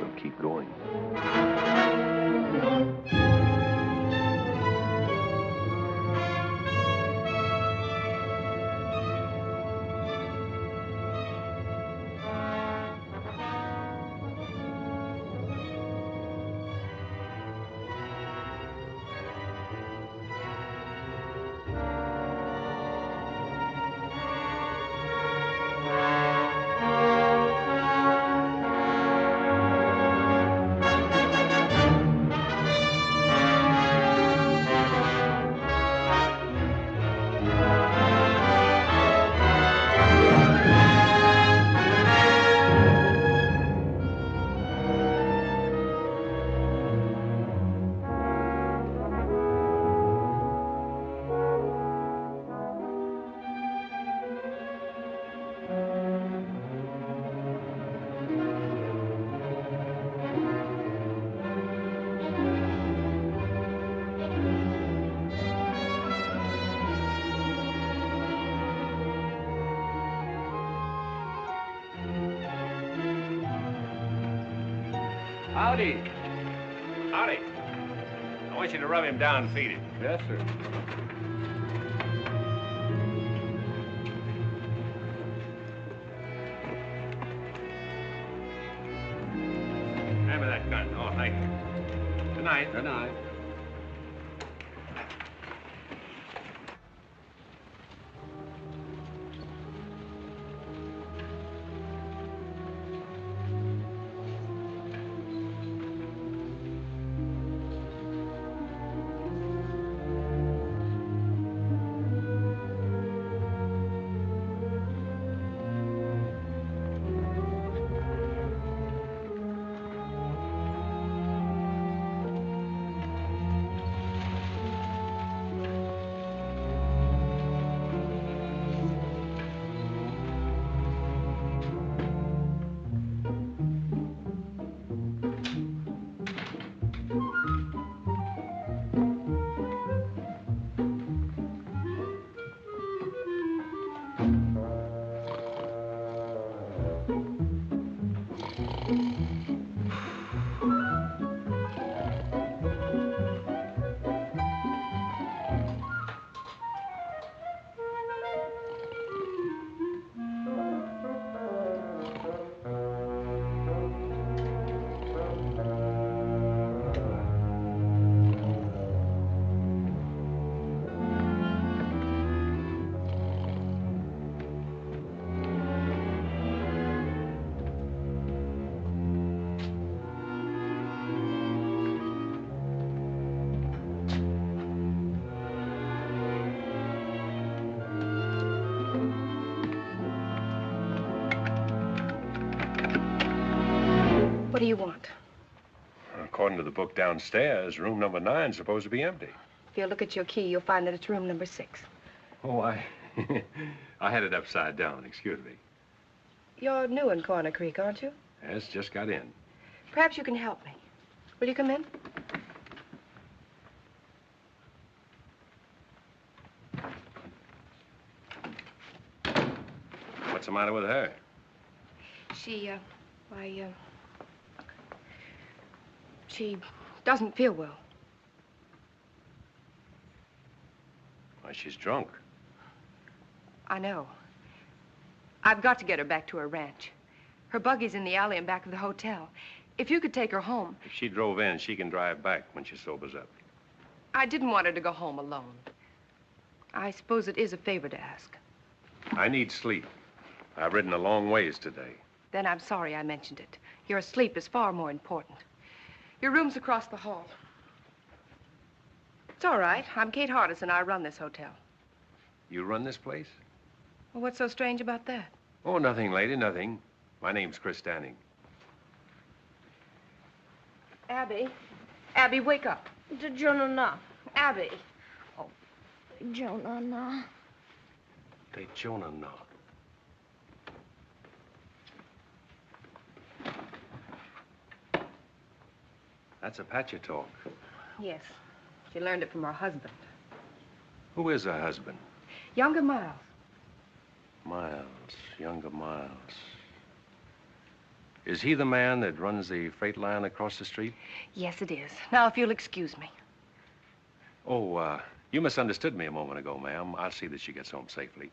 we'll keep going. Howdy. Howdy. I want you to rub him down and feed him. Yes, sir. Hand me that gun. Oh, thank you. Good night. Good night. What do you want? According to the book downstairs, room number 9 is supposed to be empty. If you look at your key, you'll find that it's room number 6. Oh, I had it upside down. Excuse me. You're new in Corner Creek, aren't you? Yes, just got in. Perhaps you can help me. Will you come in? What's the matter with her? She doesn't feel well. Why, she's drunk. I know. I've got to get her back to her ranch. Her buggy's in the alley in back of the hotel. If you could take her home. If she drove in, she can drive back when she sobers up. I didn't want her to go home alone. I suppose it is a favor to ask. I need sleep. I've ridden a long ways today. Then I'm sorry I mentioned it. Your sleep is far more important. Your room's across the hall. It's all right. I'm Kate Hardison. I run this hotel. You run this place? Well, what's so strange about that? Oh, nothing, lady, nothing. My name's Chris Stanning. Abby. Abby, wake up. Jonah. Abby. Oh, Jonah. They Jonah now. That's Apache talk. Yes. She learned it from her husband. Who is her husband? Younger Miles. Miles, younger Miles. Is he the man that runs the freight line across the street? Yes, it is. Now, if you'll excuse me. Oh, you misunderstood me a moment ago, ma'am. I'll see that she gets home safely.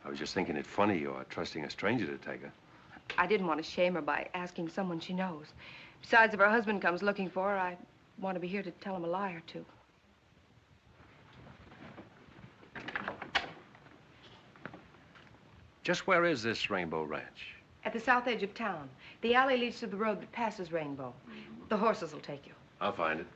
I was just thinking it funny you're trusting a stranger to take her. I didn't want to shame her by asking someone she knows. Besides, if her husband comes looking for her, I want to be here to tell him a lie or two. Just where is this Rainbow Ranch? At the south edge of town. The alley leads to the road that passes Rainbow. The horses will take you. I'll find it.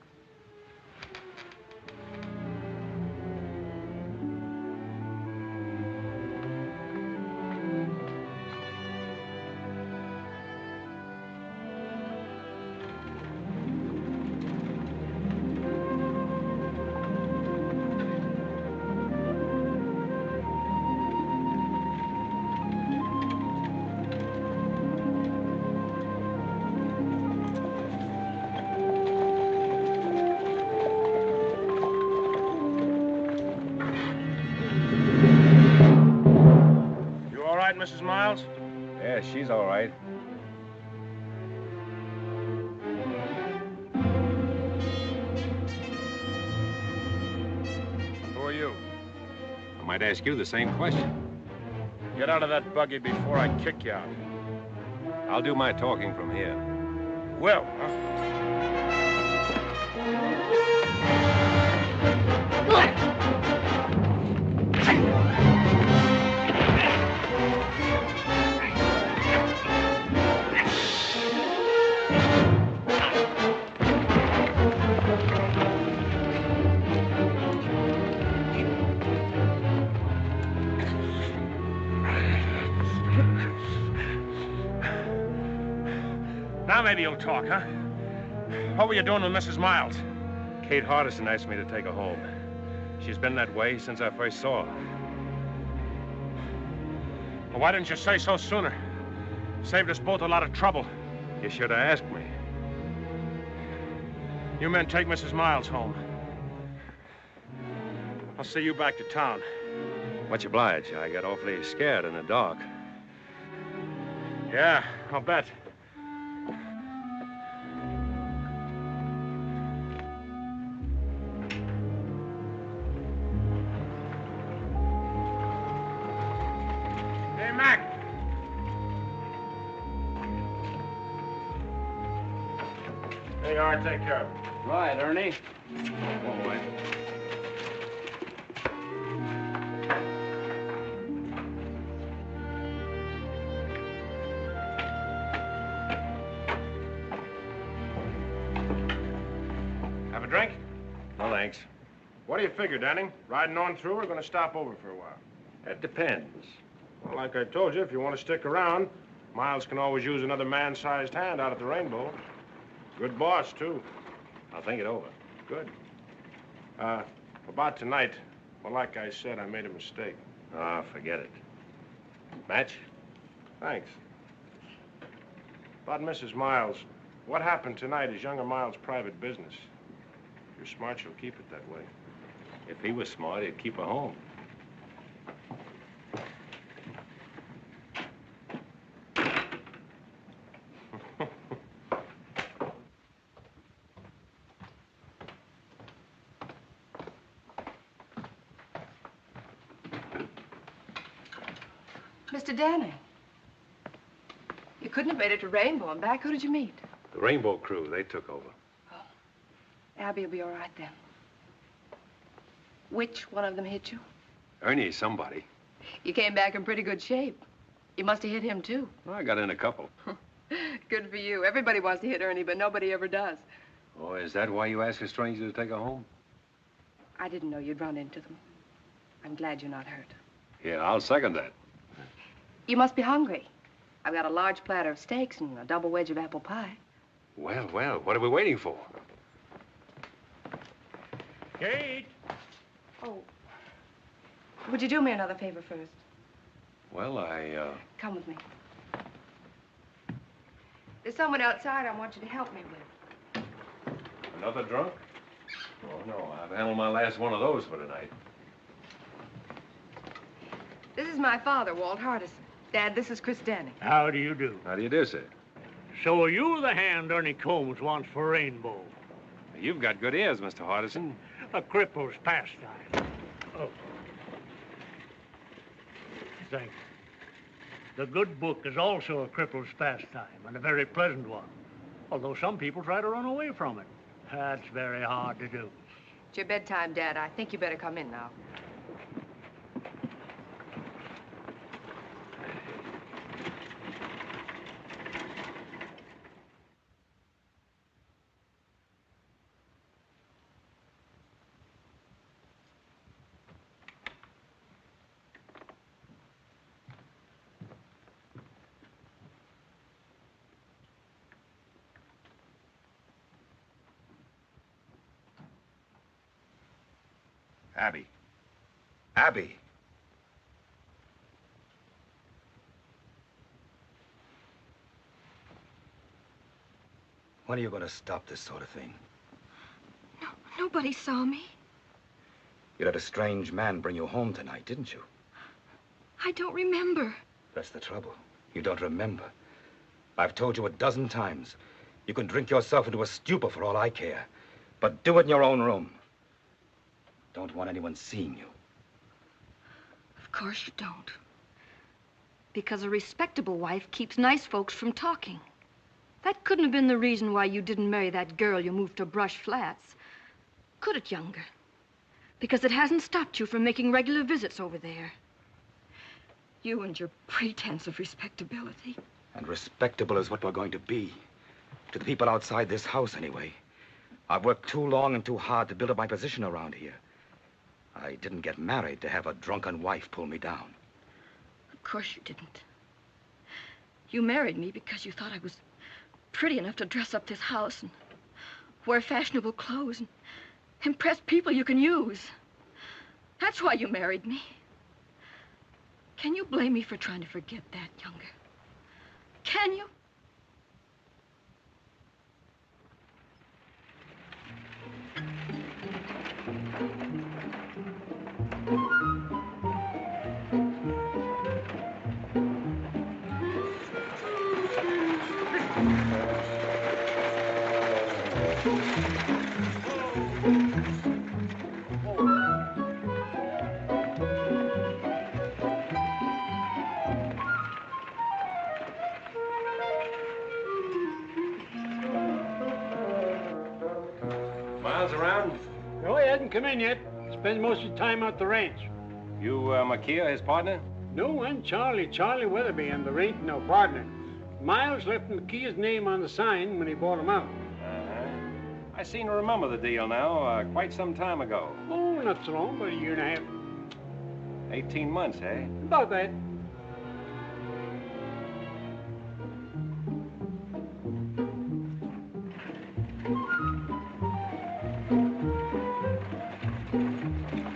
Mrs. Miles? Yeah, she's all right. Who are you? I might ask you the same question. Get out of that buggy before I kick you out. I'll do my talking from here. Will, huh? Now maybe you'll talk, huh? What were you doing with Mrs. Miles? Kate Hardison asked me to take her home. She's been that way since I first saw her. Well, why didn't you say so sooner? Saved us both a lot of trouble. You should have asked me. You men take Mrs. Miles home. I'll see you back to town. Much obliged. I got awfully scared in the dark. Yeah, I'll bet. Hey, Mac. There you are. Take care of it. Right, Ernie. All right. Have a drink? No, thanks. What do you figure, Danny? Riding on through or going to stop over for a while? It depends. Well, like I told you, if you want to stick around, Miles can always use another man-sized hand out at the Rainbow. Good boss, too. I'll think it over. Good. About tonight, well, like I said, I made a mistake. Ah, forget it. Match? Thanks. About Mrs. Miles, what happened tonight is younger Miles' private business. If you're smart, you'll keep it that way. If he was smart, he'd keep her home. Mr. Danny, you couldn't have made it to Rainbow and back. Who did you meet? The Rainbow crew, they took over. Oh, Abby will be all right then. Which one of them hit you? Ernie's somebody. You came back in pretty good shape. You must have hit him, too. Well, I got in a couple. Good for you. Everybody wants to hit Ernie, but nobody ever does. Oh, is that why you asked a stranger to take her home? I didn't know you'd run into them. I'm glad you're not hurt. Yeah, I'll second that. You must be hungry. I've got a large platter of steaks and a double wedge of apple pie. Well, what are we waiting for? Kate! Oh, would you do me another favor first? Well, Come with me. There's someone outside I want you to help me with. Another drunk? Oh, no, I've handled my last one of those for tonight. This is my father, Walt Hardison. Dad, this is Chris Danny. How do you do? How do you do, sir? So are you the hand Ernie Combs wants for Rainbow? You've got good ears, Mr. Hardison. A cripple's pastime. Oh. Thank you. The good book is also a cripple's pastime, and a very pleasant one. Although some people try to run away from it. That's very hard to do. It's your bedtime, Dad. I think you better come in now. Abby. Abby. When are you going to stop this sort of thing? No, nobody saw me. You let a strange man bring you home tonight, didn't you? I don't remember. That's the trouble. You don't remember. I've told you a dozen times. You can drink yourself into a stupor for all I care. But do it in your own room. Don't want anyone seeing you. Of course you don't. Because a respectable wife keeps nice folks from talking. That couldn't have been the reason why you didn't marry that girl you moved to Brush Flats. Could it, Younger? Because it hasn't stopped you from making regular visits over there. You and your pretense of respectability. And respectable is what we're going to be. To the people outside this house, anyway. I've worked too long and too hard to build up my position around here. I didn't get married to have a drunken wife pull me down. Of course you didn't. You married me because you thought I was pretty enough to dress up this house and wear fashionable clothes and impress people you can use. That's why you married me. Can you blame me for trying to forget that, Younger? Can you? Miles around? No, he hasn't come in yet. Spends most of his time out the ranch. You, Makia, his partner? No, I'm Charlie Weatherby, and there ain't no partner. Miles left McKee's name on the sign when he bought him out. Uh-huh. I seem to remember the deal now, quite some time ago. Oh, not so long, but a year and a half. 18 months, eh? About that.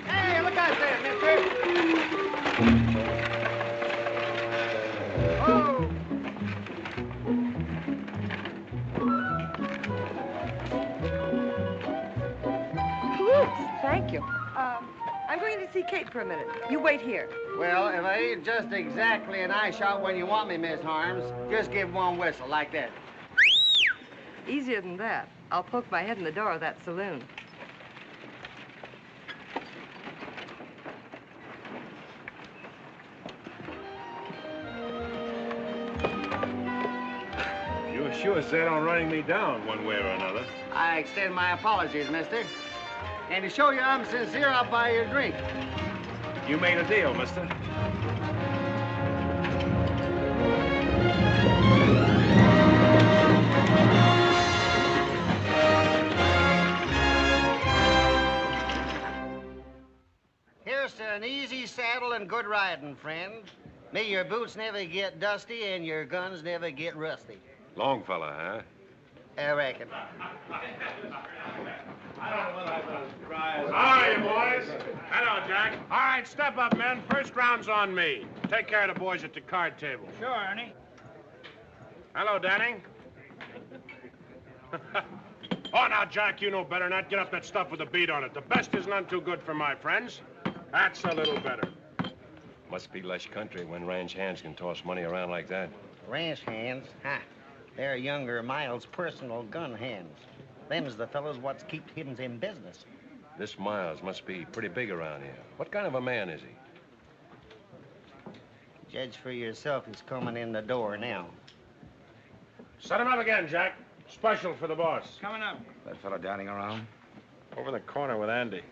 Hey, look out there, mister. Oh. Thank you. I'm going to see Kate for a minute. You wait here. Well, if I ain't just exactly an eye shot when you want me, Miss Harms, just give one whistle like that. Easier than that. I'll poke my head in the door of that saloon. You're sure set on running me down one way or another. I extend my apologies, mister. And to show you I'm sincere, I'll buy you a drink. You made a deal, mister. Here's to an easy saddle and good riding, friend. May your boots never get dusty and your guns never get rusty. Long fella, huh? I reckon. All right, you boys. Hello, Jack. All right, step up, men. First round's on me. Take care of the boys at the card table. Sure, Ernie. Hello, Danny. Oh, now, Jack, you know better than that. Get up that stuff with a beat on it. The best is none too good for my friends. That's a little better. Must be lush country when ranch hands can toss money around like that. Ranch hands? Huh. They're younger Miles' personal gun hands. Them's the fellows what's kept him in business. This Miles must be pretty big around here. What kind of a man is he? Judge for yourself. He's coming in the door now. Set him up again, Jack. Special for the boss. Coming up. That fellow dining around? Over in the corner with Andy.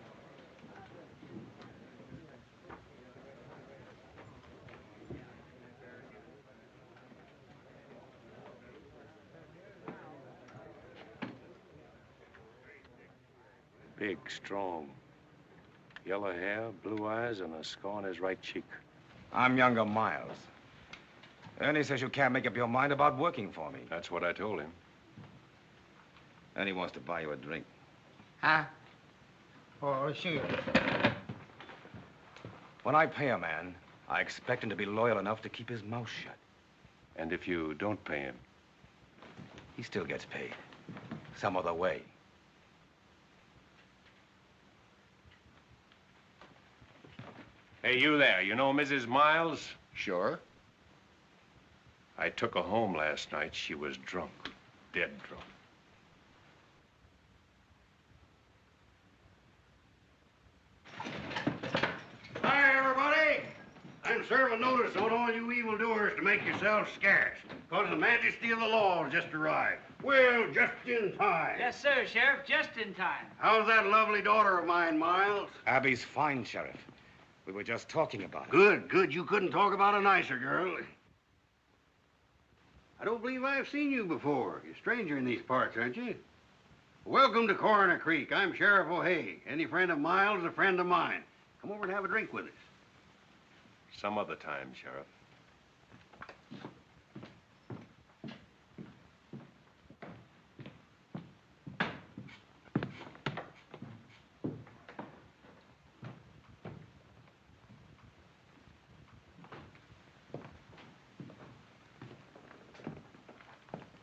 Big, strong. Yellow hair, blue eyes, and a scar on his right cheek. I'm younger Miles. Ernie says you can't make up your mind about working for me. That's what I told him. Ernie wants to buy you a drink. Huh? Oh, sure. When I pay a man, I expect him to be loyal enough to keep his mouth shut. And if you don't pay him? He still gets paid. Some other way. Hey, you there. You know Mrs. Miles? Sure. I took her home last night. She was drunk. Dead drunk. Hi, everybody. I'm serving notice on all you evildoers to make yourselves scarce, because the majesty of the law has just arrived. Well, just in time. Yes, sir, Sheriff, just in time. How's that lovely daughter of mine, Miles? Abby's fine, Sheriff. We were just talking about it. Good, good. You couldn't talk about a nicer girl. I don't believe I've seen you before. You're a stranger in these parts, aren't you? Welcome to Coroner Creek. I'm Sheriff O'Hay. Any friend of Miles is a friend of mine. Come over and have a drink with us. Some other time, Sheriff.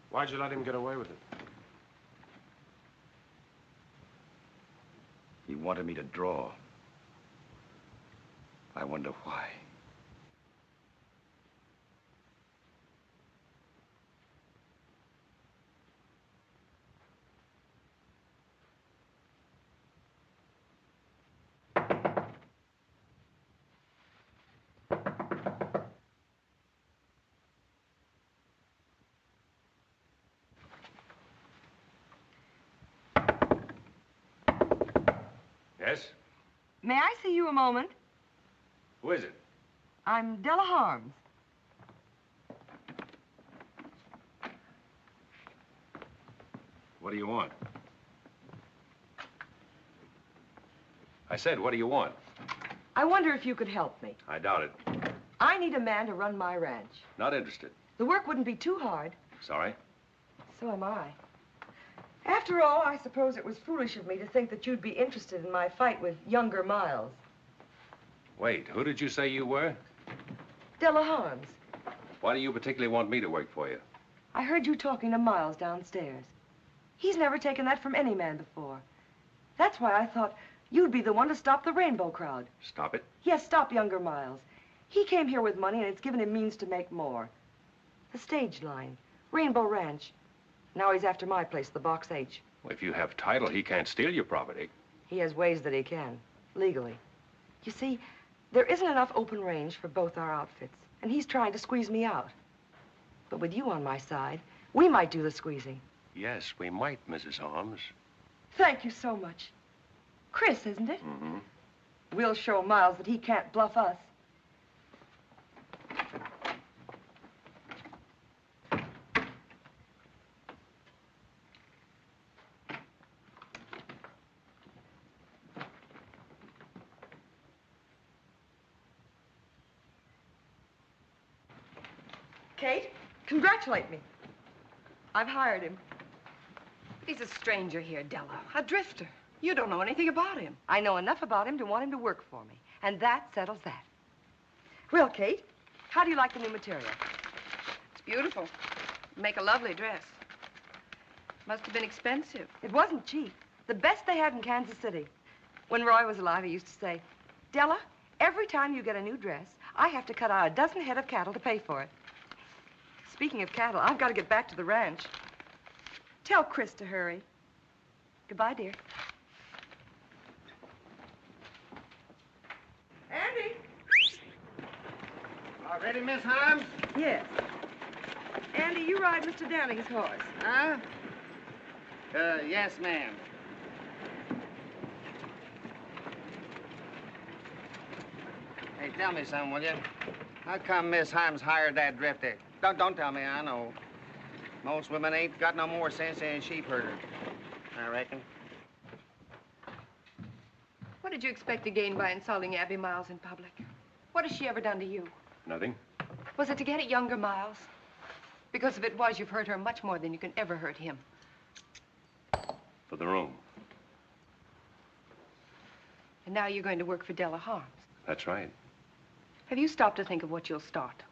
Why'd you let him get away with it? He wanted me to draw. I wonder why. Yes? May I see you a moment? Who is it? I'm Della Harms. What do you want? I said, what do you want? I wonder if you could help me. I doubt it. I need a man to run my ranch. Not interested. The work wouldn't be too hard. Sorry. So am I. After all, I suppose it was foolish of me to think that you'd be interested in my fight with younger Miles. Wait, who did you say you were? Della Harms. Why do you particularly want me to work for you? I heard you talking to Miles downstairs. He's never taken that from any man before. That's why I thought you'd be the one to stop the rainbow crowd. Stop it. Yes, stop younger Miles. He came here with money, and it's given him means to make more. The stage line, Rainbow Ranch. Now he's after my place, the Box H. Well, if you have title, he can't steal your property. He has ways that he can, legally. You see, there isn't enough open range for both our outfits, and he's trying to squeeze me out. But with you on my side, we might do the squeezing. Yes, we might, Mrs. Holmes. Thank you so much. Chris, isn't it? Mm-hmm. We'll show Miles that he can't bluff us. Kate, congratulate me. I've hired him. He's a stranger here, Della. A drifter. You don't know anything about him. I know enough about him to want him to work for me, and that settles that. Well, Kate, how do you like the new material? It's beautiful. Make a lovely dress. Must have been expensive. It wasn't cheap. The best they had in Kansas City. When Roy was alive, he used to say, Della, every time you get a new dress, I have to cut out a dozen head of cattle to pay for it. speaking of cattle, I've got to get back to the ranch. Tell Chris to hurry. Goodbye, dear. Andy! All ready, Miss Harms? Yes. Andy, you ride Mr. Downing's horse. Huh? Yes, ma'am. Hey, tell me something, will you? How come Miss Harms hired that drifter? Don't tell me, I know. Most women ain't got no more sense than a sheep herder, I reckon. What did you expect to gain by insulting Abby Miles in public? What has she ever done to you? Nothing. Was it to get at younger Miles? Because if it was, you've hurt her much more than you can ever hurt him. For the room. And now you're going to work for Della Harms. That's right. Have you stopped to think of what you'll start?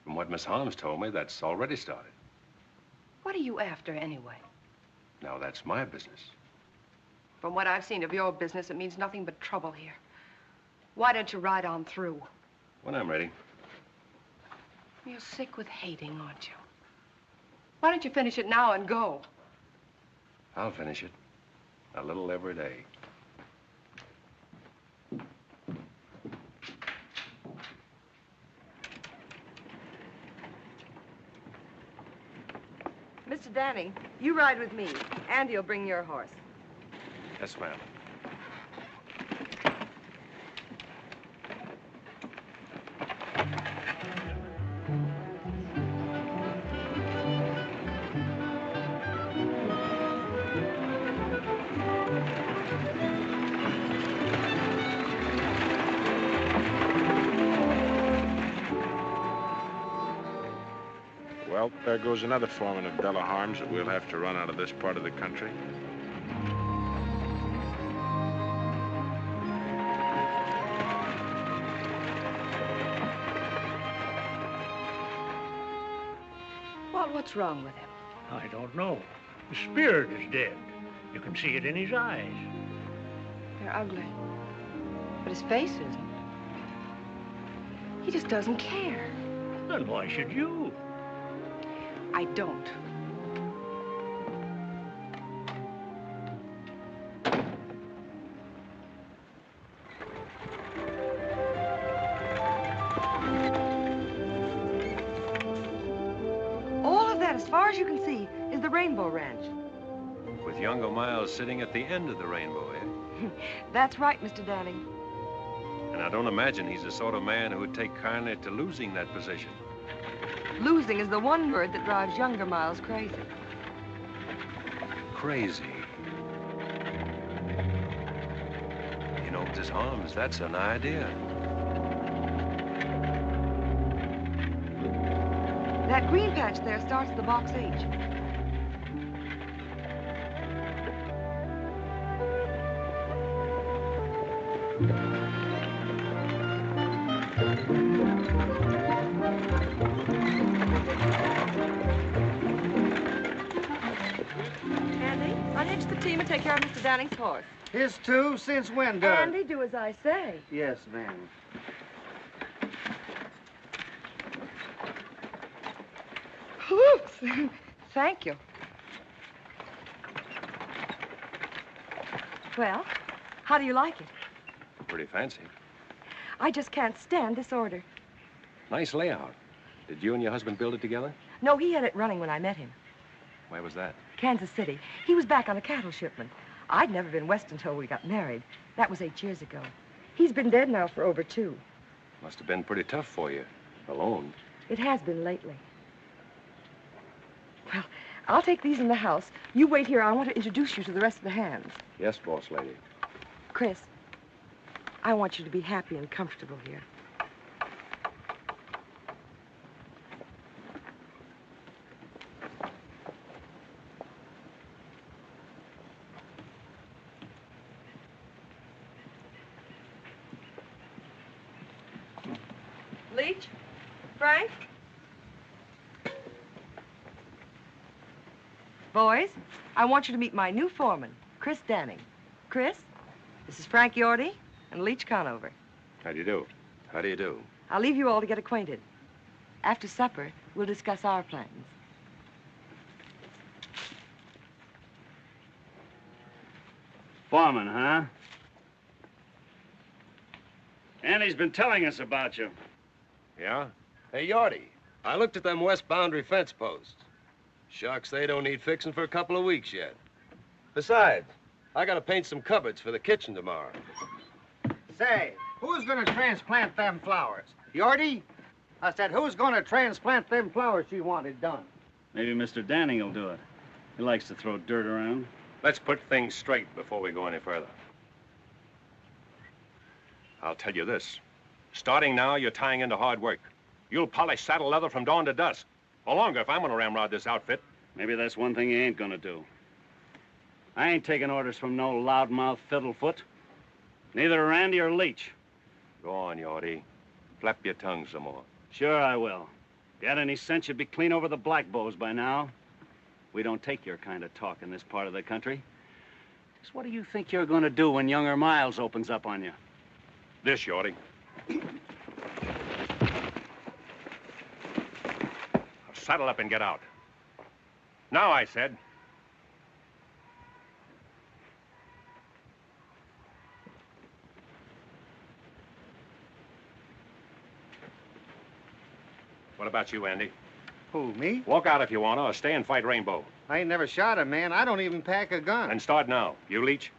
From what Miss Harms told me, that's already started. What are you after, anyway? Now, that's my business. From what I've seen of your business, it means nothing but trouble here. Why don't you ride on through? When I'm ready. You're sick with hating, aren't you? Why don't you finish it now and go? I'll finish it. A little every day. Mr. Danning, you ride with me. Andy'll bring your horse. Yes, ma'am. Well, there goes another foreman of Della Harms that we'll have to run out of this part of the country. Well, what's wrong with him? I don't know. The spirit is dead. You can see it in his eyes. They're ugly. But his face isn't. He just doesn't care. Then why should you? I don't. All of that, as far as you can see, is the Rainbow Ranch. With younger Miles sitting at the end of the rainbow, eh? That's right, Mr. Danning. And I don't imagine he's the sort of man who would take kindly to losing that position. Losing is the one word that drives younger Miles crazy. Crazy. You know, Mrs. Harms, that's an idea. That green patch there starts the box H. Andy, unhitch the team and take care of Mr. Danning's horse. His too? Since when, Doug? Andy, do as I say. Yes, ma'am. Oops. Thank you. Well, how do you like it? Pretty fancy. I just can't stand disorder. Nice layout. Did you and your husband build it together? No, he had it running when I met him. Where was that? Kansas City. He was back on a cattle shipment. I'd never been west until we got married. That was 8 years ago. He's been dead now for over 2. Must have been pretty tough for you. Alone. It has been lately. Well, I'll take these in the house. You wait here. I want to introduce you to the rest of the hands. Yes, boss lady. Chris, I want you to be happy and comfortable here. Leach? Frank? Boys, I want you to meet my new foreman, Chris Danning. Chris, this is Frank Yorty and Leach Conover. How do you do? How do you do? I'll leave you all to get acquainted. After supper, We'll discuss our plans. Foreman, huh? Andy's been telling us about you. Yeah? Hey, Yorty, I looked at them west boundary fence posts. Shucks, they don't need fixing for a couple of weeks yet. Besides, I gotta paint some cupboards for the kitchen tomorrow. Say, who's gonna transplant them flowers? Yorty? I said, who's gonna transplant them flowers she wanted done? Maybe Mr. Danning will do it. He likes to throw dirt around. Let's put things straight before we go any further. I'll tell you this. Starting now, you're tying into hard work. You'll polish saddle leather from dawn to dusk. Or longer if I'm gonna ramrod this outfit. Maybe that's one thing he ain't gonna do. I ain't taking orders from no loudmouth fiddlefoot. Neither Randy or Leach. Go on, Yorty. Flap your tongue some more. Sure I will. If you had any sense, you'd be clean over the black bows by now. We don't take your kind of talk in this part of the country. Just what do you think you're gonna do when younger Miles opens up on you? This, Yorty. Saddle up and get out. Now, I said. What about you, Andy? Who, me? Walk out if you want to, or stay and fight Rainbow. I ain't never shot a man. I don't even pack a gun. And start now. You, Leach?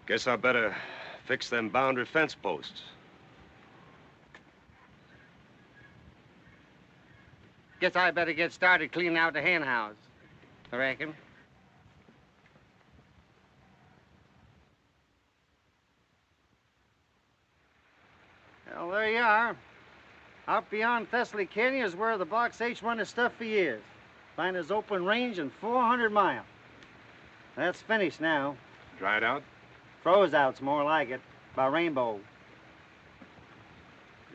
Guess I better fix them boundary fence posts. Guess I better get started cleaning out the hen house. I reckon. Well, there you are. Out beyond Thessaly Canyon is where the Box H run his stuff for years. Find his open range in 400 miles. That's finished now. Dried out? Froze out's more like it, by Rainbow.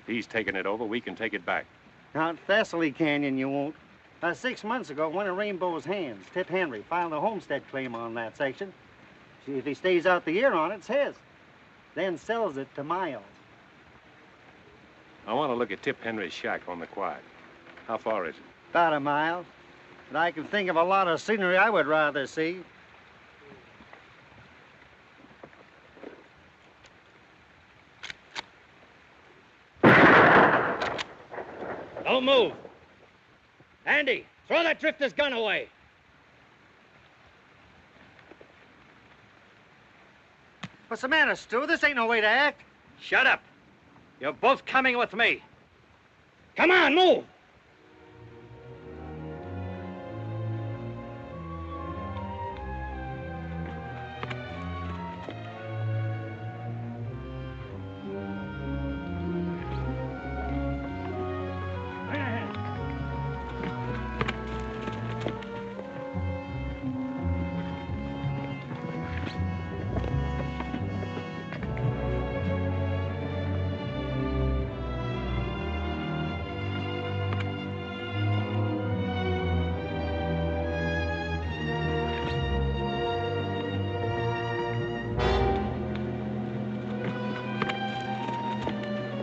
If he's taking it over, we can take it back. Out Thessaly Canyon, you won't. 6 months ago, one of Rainbow's hands, Tip Henry, filed a homestead claim on that section. See, if he stays out the year on it, it's his. Then sells it to Miles. I want to look at Tip Henry's shack on the quiet. How far is it? About a mile. But I can think of a lot of scenery I would rather see. Don't move. Andy, throw that drifter's gun away. What's the matter, Stu? This ain't no way to act. Shut up. You're both coming with me. Come on, move.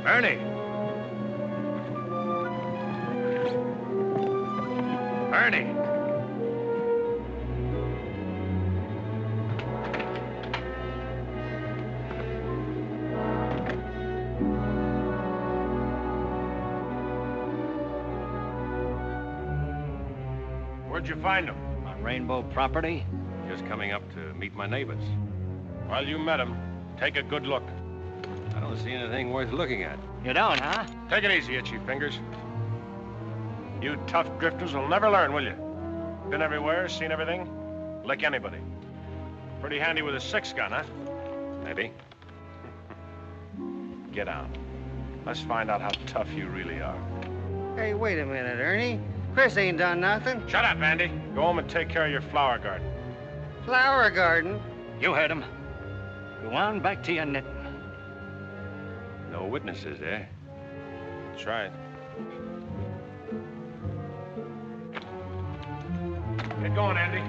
Ernie! Ernie! Where'd you find him? On Rainbow property? Just coming up to meet my neighbors. Well, you met him. Take a good look. I don't see anything worth looking at. You don't, huh? Take it easy, Itchy Fingers. You tough drifters will never learn, will you? Been everywhere, seen everything. Lick anybody. Pretty handy with a 6-gun, huh? Maybe. Get down. Let's find out how tough you really are. Hey, wait a minute, Ernie. Chris ain't done nothing. Shut up, Andy. Go home and take care of your flower garden. Flower garden? You heard him. Go on back to your knitting. No witnesses, eh? That's right. Get going, Andy.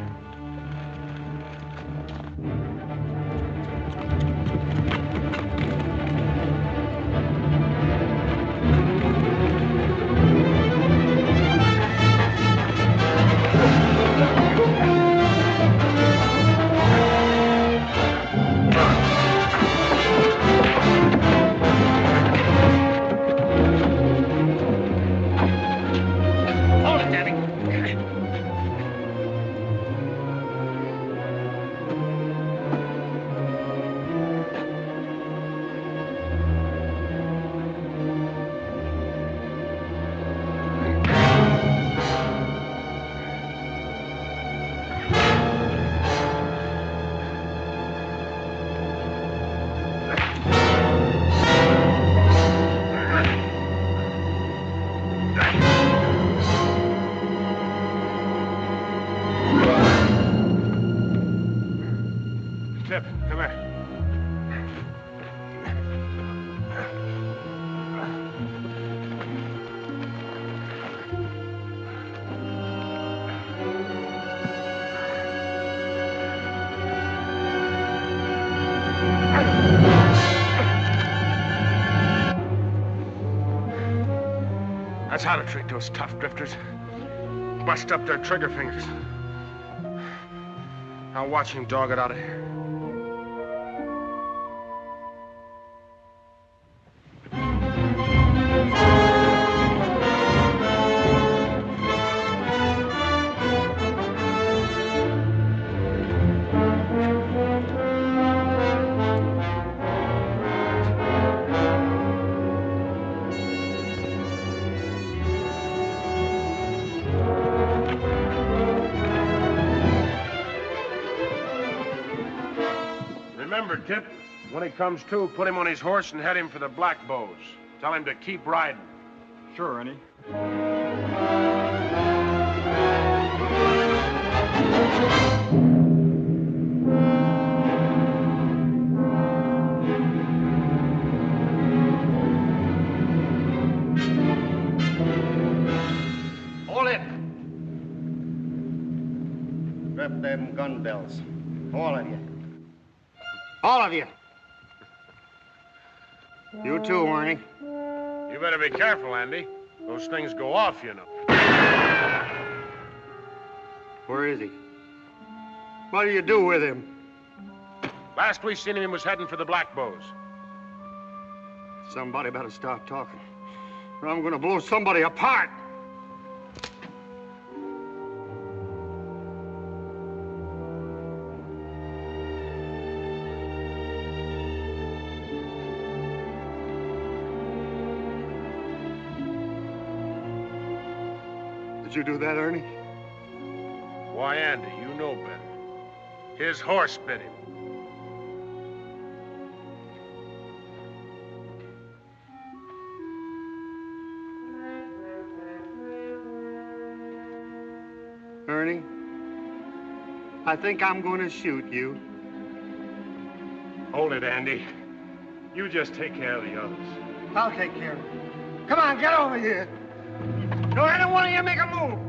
That's how to treat those tough drifters. Bust up their trigger fingers. I'll watch him dog it out of here. Remember, Tip, when he comes to, put him on his horse and head him for the Black Bows. Tell him to keep riding. Sure, Ernie. Hold it! Strap them gun belts. All of you. All of you. You too, Ernie. You better be careful, Andy. Those things go off, you know. Where is he? What do you do with him? Last we seen him, he was heading for the Black Bows. Somebody better stop talking, or I'm gonna blow somebody apart. Did you do that, Ernie? Why, Andy, you know better. His horse bit him. Ernie, I think I'm going to shoot you. Hold it, Andy. You just take care of the others. I'll take care of it. Come on, get over here. Don't any one of you make a move.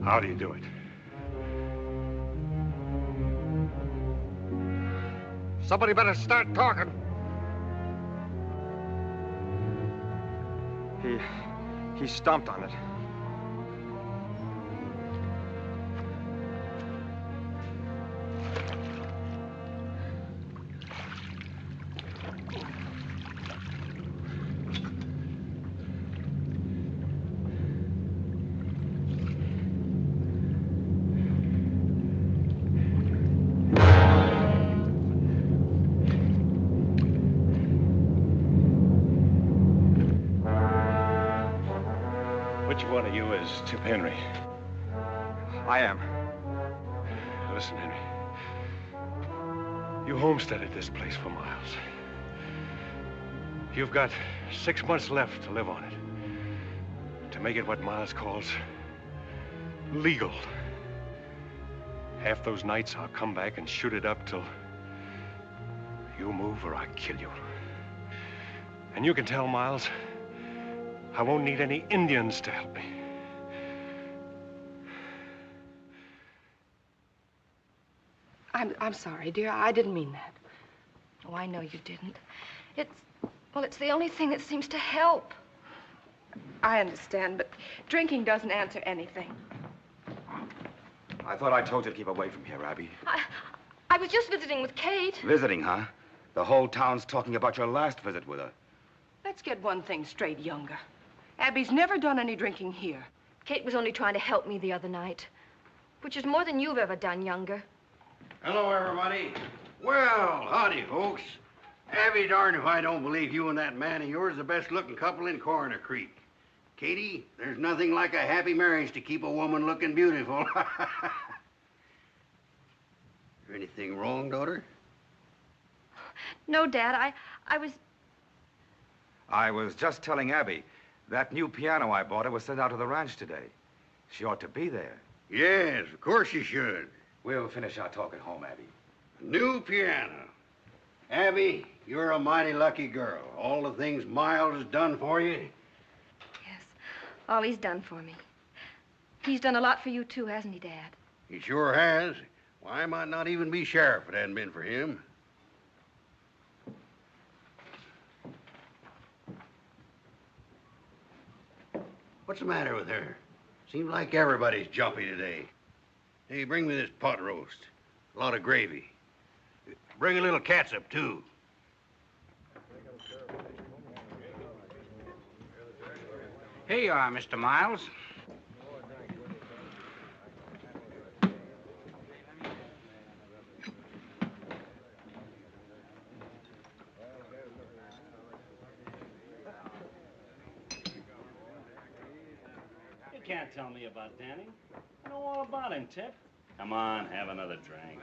How do you do it? Somebody better start talking. He stomped on it. Which one of you is Tip Henry? I am. Listen, Henry. You homesteaded this place for Miles. You've got 6 months left to live on it. To make it what Miles calls legal. Half those nights I'll come back and shoot it up till you move or I kill you. And you can tell Miles I won't need any Indians to help me. I'm sorry, dear. I didn't mean that. Oh, I know you didn't. It's the only thing that seems to help. I understand, but drinking doesn't answer anything. I thought I told you to keep away from here, Abby. I was just visiting with Kate. Visiting, huh? The whole town's talking about your last visit with her. Let's get one thing straight, Younger. Abby's never done any drinking here. Kate was only trying to help me the other night, which is more than you've ever done, Younger. Hello, everybody. Well, howdy, folks. Abby, darn if I don't believe you and that man of yours are the best-looking couple in Coroner Creek. Katie, there's nothing like a happy marriage to keep a woman looking beautiful. Is there anything wrong, daughter? No, Dad, I was... I was just telling Abby, that new piano I bought her was sent out to the ranch today. She ought to be there. Yes, of course you should. We'll finish our talk at home, Abby. New piano. Abby, you're a mighty lucky girl. All the things Miles has done for you. Yes, all he's done for me. He's done a lot for you, too, hasn't he, Dad? He sure has. Why, I might not even be sheriff if it hadn't been for him. What's the matter with her? Seems like everybody's jumpy today. Hey, bring me this pot roast. A lot of gravy. Bring a little catsup, too. Here you are, Mr. Miles. You can't tell me about Danny. I know all about him, Tip. Come on, have another drink.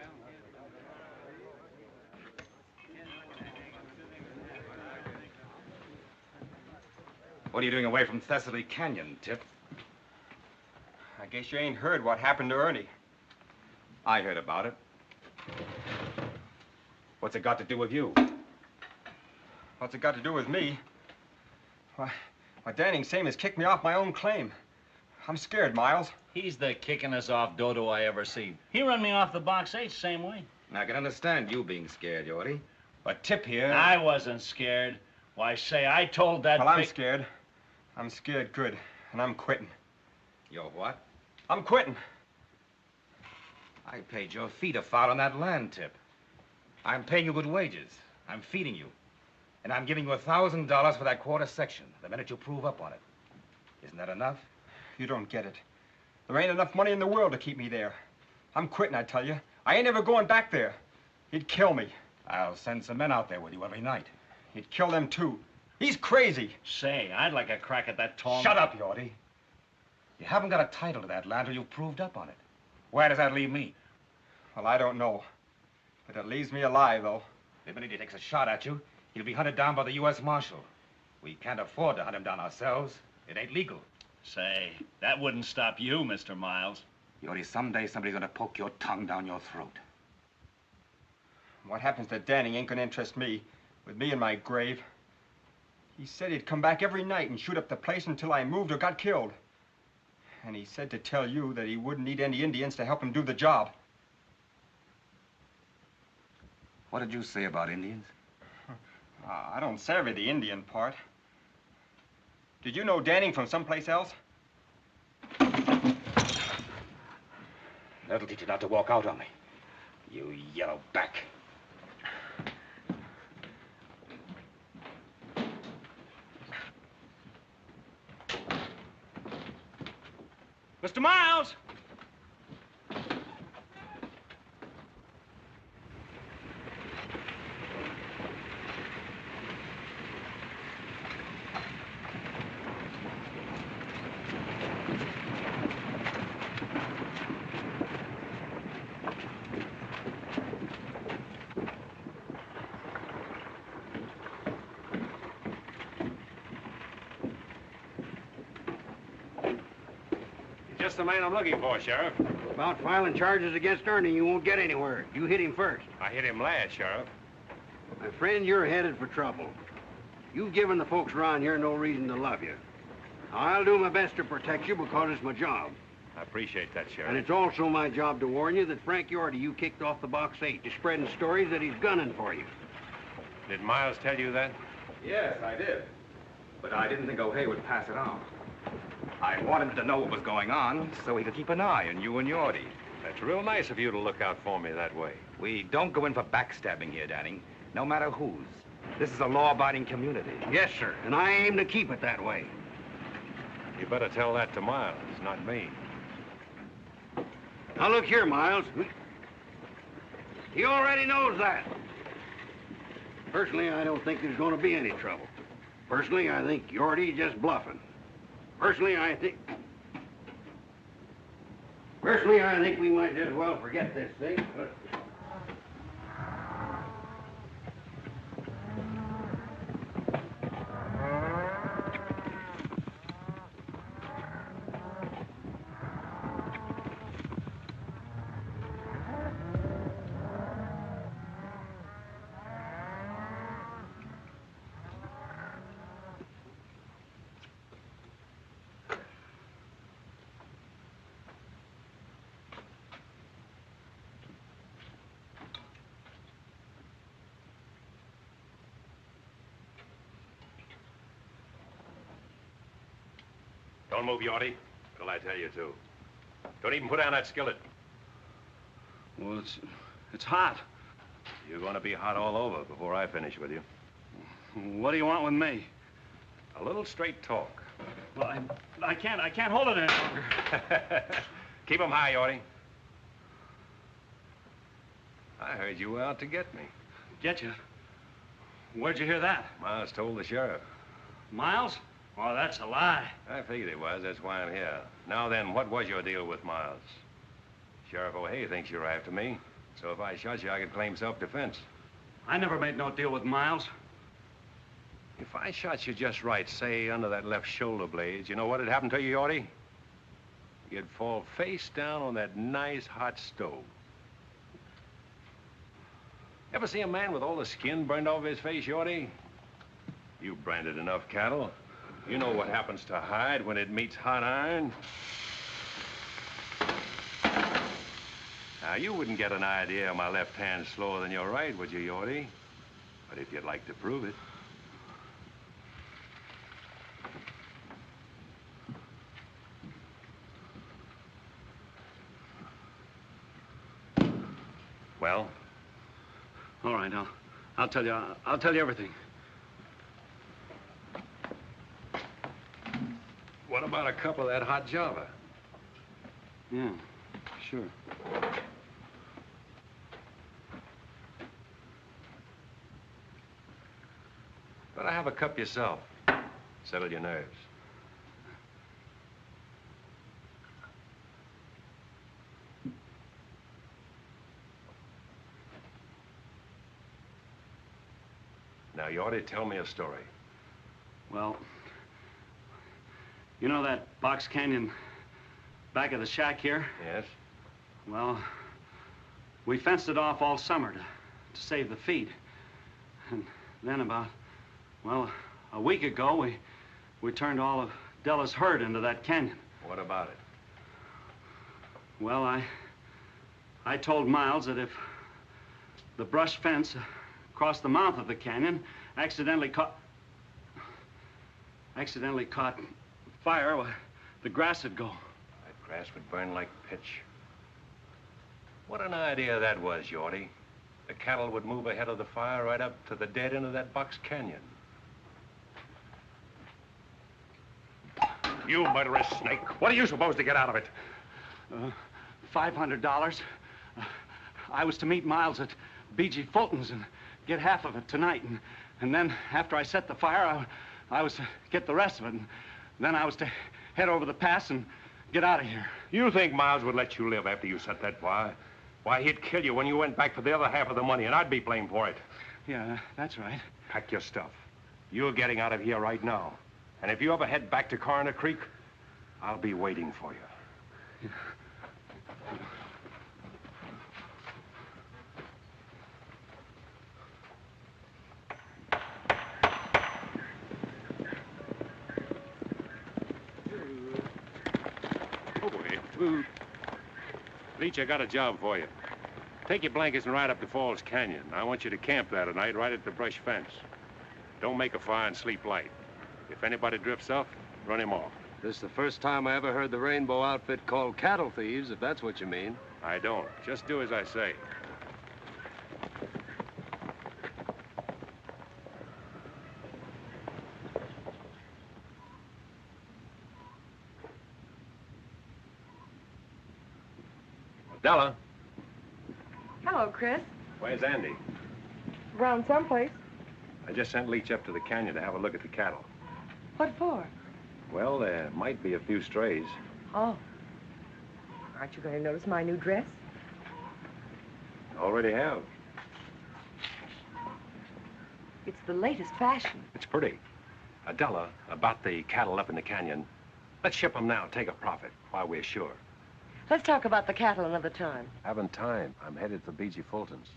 What are you doing away from Thessaly Canyon, Tip? I guess you ain't heard what happened to Ernie. I heard about it. What's it got to do with you? What's it got to do with me? Why, Danning same as kicked me off my own claim. I'm scared, Miles. He's the kickingest off dodo I ever seen. He run me off the box 8 same way. I can understand you being scared, Yorty. But Tip here... I wasn't scared. Why, say, I told that Well, I'm scared. I'm scared good, and I'm quitting. You're what? I'm quitting. I paid your feet a foul on that land, Tip. I'm paying you good wages. I'm feeding you. And I'm giving you $1,000 for that quarter section the minute you prove up on it. Isn't that enough? You don't get it. There ain't enough money in the world to keep me there. I'm quitting, I tell you. I ain't ever going back there. He'd kill me. I'll send some men out there with you every night. He'd kill them, too. He's crazy. Say, I'd like a crack at that tall... Shut up, Yorty. You haven't got a title to that land till you've proved up on it. Where does that leave me? Well, I don't know. But it leaves me alive, though. The minute he takes a shot at you, he'll be hunted down by the U.S. Marshal. We can't afford to hunt him down ourselves. It ain't legal. Say, that wouldn't stop you, Mr. Miles. Yorty, someday somebody's gonna poke your tongue down your throat. What happens to Danning ain't gonna interest me. With me in my grave. He said he'd come back every night and shoot up the place until I moved or got killed. And he said to tell you that he wouldn't need any Indians to help him do the job. What did you say about Indians? I don't savvy the Indian part. Did you know Danning from someplace else? That'll teach you not to walk out on me. You yellow back. Mr. Miles! Just the man I'm looking for, Sheriff. About filing charges against Ernie, you won't get anywhere. You hit him first. I hit him last, Sheriff. My friend, you're headed for trouble. You've given the folks around here no reason to love you. Now, I'll do my best to protect you because it's my job. I appreciate that, Sheriff. And it's also my job to warn you that Frank Yorty you kicked off the box 8 to spreading stories that he's gunning for you. Did Miles tell you that? Yes, I did. But I didn't think O'Hay would pass it on. I wanted him to know what was going on so he could keep an eye on you and Yorty. That's real nice of you to look out for me that way. We don't go in for backstabbing here, Danny, no matter whose. This is a law-abiding community. Yes, sir, and I aim to keep it that way. You better tell that to Miles, not me. Now, look here, Miles. He already knows that. Personally, I don't think there's going to be any trouble. Personally, I think Yorty's just bluffing. Personally, I think we might as well forget this thing. Don't move, Yorty, till I tell you to. Don't even put down that skillet. Well, it's hot. You're going to be hot all over before I finish with you. What do you want with me? A little straight talk. Well, I can't hold it any longer. Keep 'em high, Yorty. I heard you were out to get me. Get you? Where'd you hear that? Miles told the sheriff. Miles? Oh, that's a lie. I figured it was. That's why I'm here. Now then, what was your deal with Miles? Sheriff O'Hay thinks you're after me. So if I shot you, I could claim self-defense. I never made no deal with Miles. If I shot you just right, say, under that left shoulder blade, you know what'd happen to you, Yorty? You'd fall face down on that nice hot stove. Ever see a man with all the skin burned off his face, Yorty? You've branded enough cattle. You know what happens to hide when it meets hot iron. Now, you wouldn't get an idea my left hand's slower than your right, would you, Yorty? But if you'd like to prove it. Well? All right, I'll tell you everything. What about a cup of that hot Java? Yeah, sure. Better have a cup yourself. Settle your nerves. Now, you ought to tell me a story. Well, you know that box canyon back of the shack here? Yes. Well, we fenced it off all summer to save the feed. And then about, well, a week ago, we turned all of Della's herd into that canyon. What about it? Well, I told Miles that if the brush fence across the mouth of the canyon accidentally caught fire, well, the grass would go. That grass would burn like pitch. What an idea that was, Yorty. The cattle would move ahead of the fire right up to the dead end of that box canyon. You murderous snake. What are you supposed to get out of it? $500. I was to meet Miles at B.G. Fulton's and get half of it tonight. And then after I set the fire, I was to get the rest of it. And then I was to head over the pass and get out of here. You think Miles would let you live after you set that fire? Why, he'd kill you when you went back for the other half of the money, and I'd be blamed for it. Yeah, that's right. Pack your stuff. You're getting out of here right now. And if you ever head back to Coroner Creek, I'll be waiting for you. Yeah. Leach, I got a job for you. Take your blankets and ride up to Falls Canyon. I want you to camp there tonight right at the brush fence. Don't make a fire and sleep light. If anybody drifts off, run him off. This is the first time I ever heard the Rainbow outfit called cattle thieves, if that's what you mean. I don't. Just do as I say. Della. Hello, Chris. Where's Andy? Around someplace. I just sent Leach up to the canyon to have a look at the cattle. What for? Well, there might be a few strays. Oh. Aren't you going to notice my new dress? Already have. It's the latest fashion. It's pretty. Della, about the cattle up in the canyon, let's ship them now, take a profit, while we're sure. Let's talk about the cattle another time. Haven't time. I'm headed for B.G. Fulton's.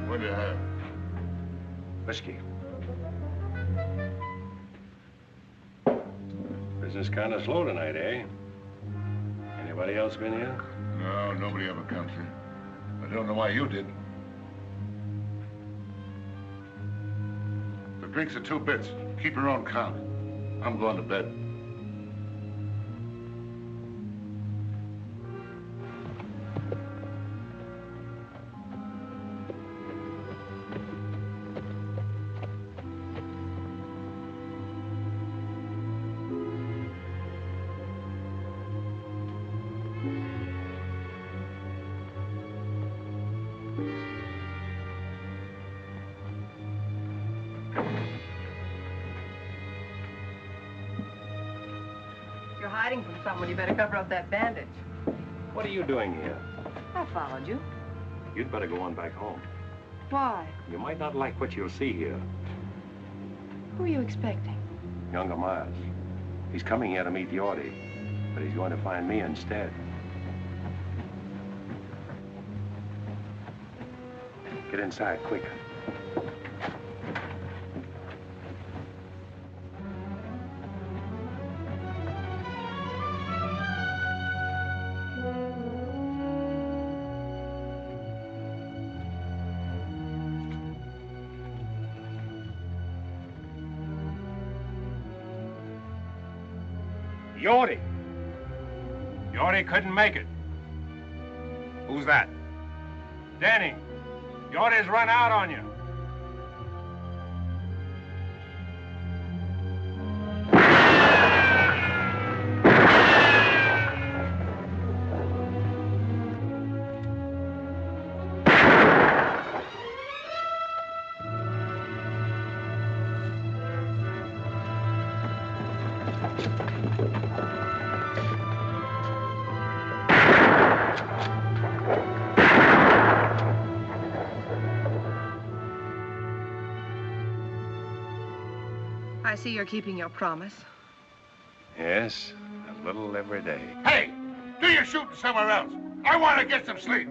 What do you have? Whiskey. Business kind of slow tonight, eh? Anybody else been here? No, nobody ever comes here. I don't know why you didn't. The drinks are 2 bits. Keep your own count. I'm going to bed. You're hiding from someone. You better cover up that bandage. What are you doing here? I followed you. You'd better go on back home. Why? You might not like what you'll see here. Who are you expecting? Younger Miles. He's coming here to meet Yorty, but he's going to find me instead. Get inside, quick. Yorty. Yorty couldn't make it. Who's that? Danny, Yorty's run out on you. I see you're keeping your promise. Yes, a little every day. Hey, do your shooting somewhere else. I want to get some sleep.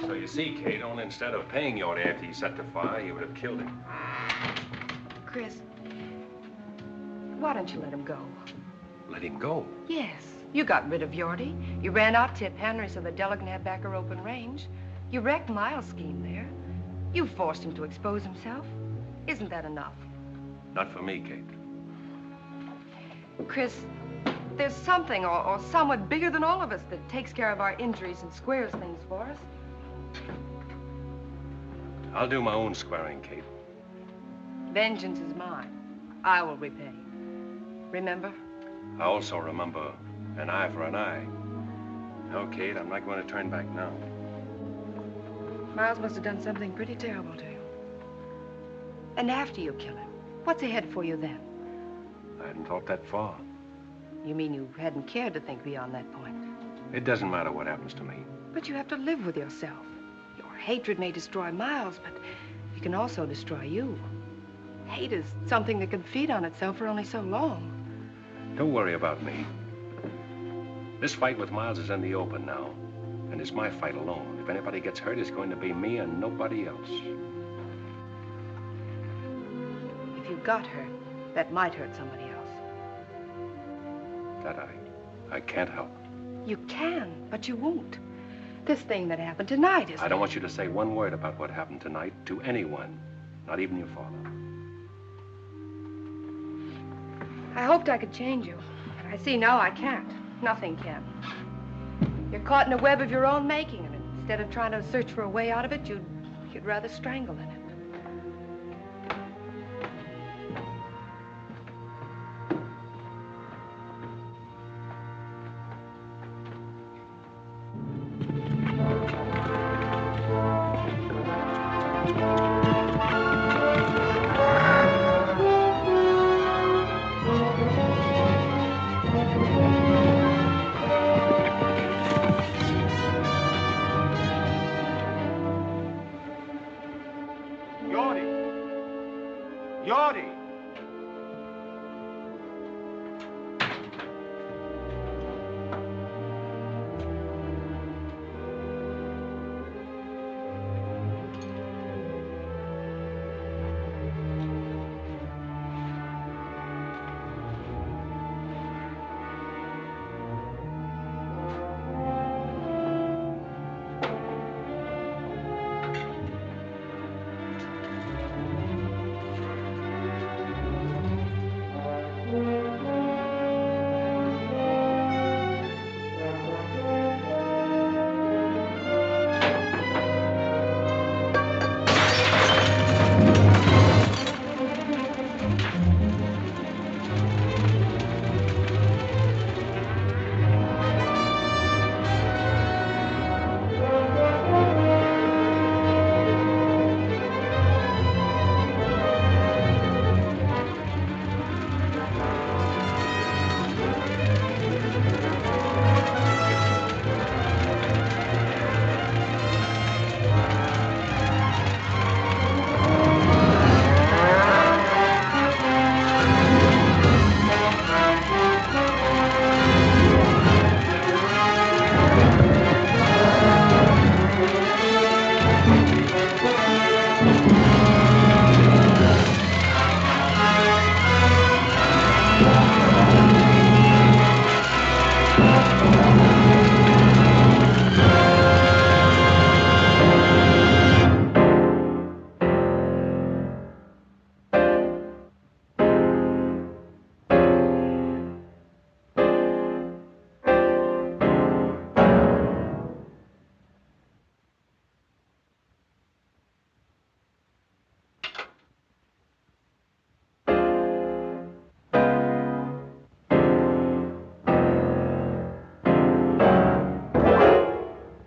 So you see, Kate, only instead of paying Yorty after he set the fire, you would have killed him. Chris, why don't you let him go? Let him go? Yes. You got rid of Yorty. You ran out Tip Henry so the Della can have back her open range. You wrecked Miles' scheme there. You forced him to expose himself. Isn't that enough? Not for me, Kate. Chris, there's something or someone bigger than all of us that takes care of our injuries and squares things for us. I'll do my own squaring, Kate. Vengeance is mine. I will repay. Remember? I also remember an eye for an eye. No, Kate, I'm not going to turn back now. Miles must have done something pretty terrible to you. And after you kill him, what's ahead for you then? I hadn't thought that far. You mean you hadn't cared to think beyond that point? It doesn't matter what happens to me. But you have to live with yourself. Your hatred may destroy Miles, but it can also destroy you. Hate is something that can feed on itself for only so long. Don't worry about me. This fight with Miles is in the open now, and it's my fight alone. If anybody gets hurt, it's going to be me and nobody else. If you got hurt, that might hurt somebody else. That I can't help. You can, but you won't. This thing that happened tonight is... I don't want you to say one word about what happened tonight to anyone, not even your father. I hoped I could change you, but I see now I can't. Nothing can. You're caught in a web of your own making, and instead of trying to search for a way out of it, you'd rather strangle in it.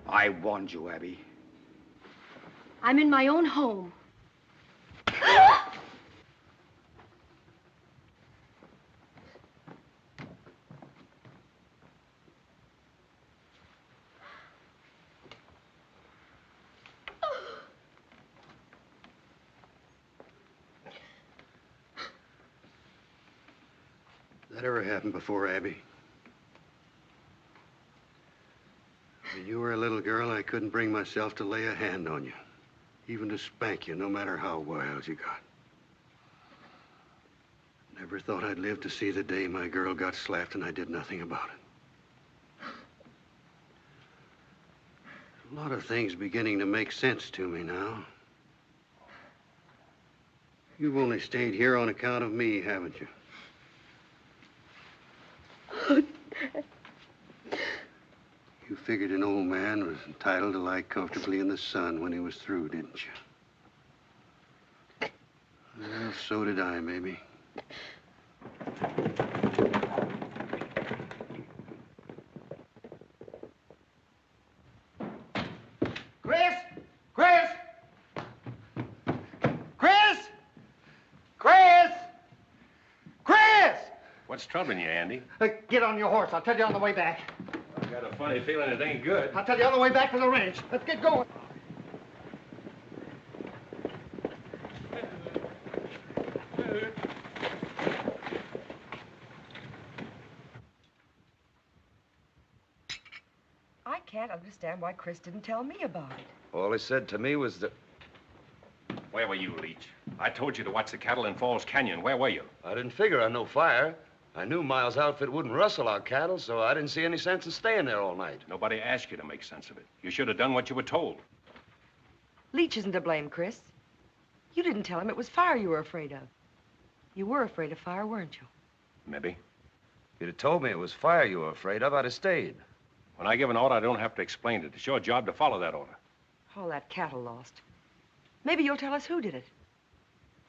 I warned you, Abby. I'm in my own home. That ever happened before, Abby? When you were a little girl, I couldn't bring myself to lay a hand on you, even to spank you, no matter how wild you got. Never thought I'd live to see the day my girl got slapped and I did nothing about it. A lot of things beginning to make sense to me now. You've only stayed here on account of me, haven't you? Oh, Dad. You figured an old man was entitled to lie comfortably in the sun when he was through, didn't you? Well, so did I, maybe. Chris! Chris! Chris! Chris! Chris! What's troubling you, Andy? Get on your horse. I'll tell you on the way back. I got a funny feeling it ain't good. I'll tell you on the way back to the ranch. Let's get going. I can't understand why Chris didn't tell me about it. All he said to me was that... Where were you, Leach? I told you to watch the cattle in Falls Canyon. Where were you? I didn't figure on no fire. I knew Miles' outfit wouldn't rustle our cattle, so I didn't see any sense in staying there all night. Nobody asked you to make sense of it. You should have done what you were told. Leach isn't to blame, Chris. You didn't tell him it was fire you were afraid of. You were afraid of fire, weren't you? Maybe. If you'd have told me it was fire you were afraid of, I'd have stayed. When I give an order, I don't have to explain it. It's your job to follow that order. All that cattle lost. Maybe you'll tell us who did it.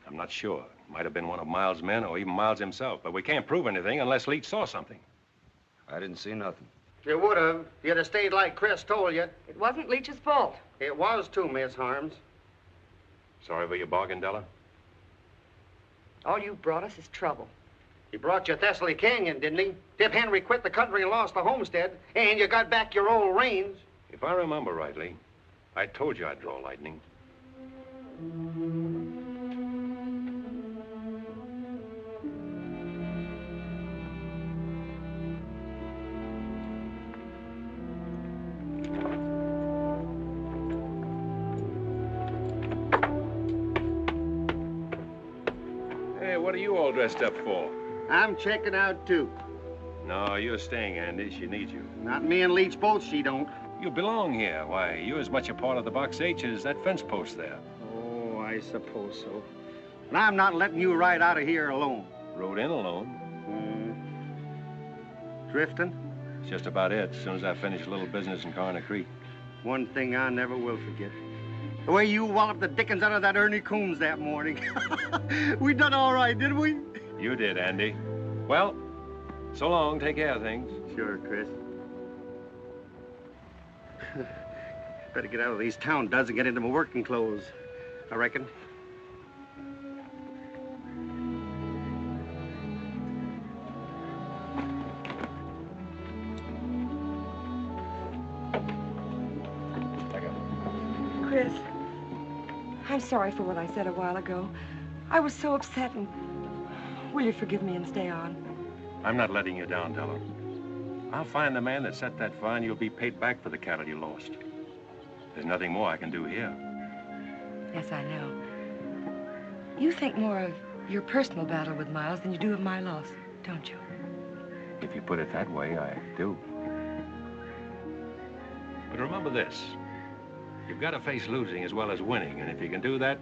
I'm not sure. It might have been one of Miles' men or even Miles himself, but we can't prove anything unless Leach saw something. I didn't see nothing. You would have. You'd have stayed like Chris told you. It wasn't Leach's fault. It was too, Miss Harms. Sorry for your bargain, Della? All you brought us is trouble. He brought you Thessaly Canyon, didn't he? Dip Henry quit the country and lost the homestead, and you got back your old reins. If I remember rightly, I told you I'd draw lightning. Hey, what are you all dressed up for? I'm checking out, too. No, you're staying, Andy. She needs you. Not me and Leach both, she don't. You belong here. Why, you're as much a part of the Box H as that fence post there. Oh, I suppose so. But I'm not letting you ride out of here alone. Rode in alone. Drifting? It's just about it. As soon as I finish a little business in Corner Creek. One thing I never will forget. The way you walloped the dickens out of that Ernie Coombs that morning. We done all right, didn't we? You did, Andy. Well, so long. Take care of things. Sure, Chris. Better get out of these town duds and get into my working clothes, I reckon. Chris, I'm sorry for what I said a while ago. I was so upset, and will you forgive me and stay on? I'm not letting you down, Della. I'll find the man that set that fire, and you'll be paid back for the cattle you lost. There's nothing more I can do here. Yes, I know. You think more of your personal battle with Miles than you do of my loss, don't you? If you put it that way, I do. But remember this. You've got to face losing as well as winning, and if you can do that,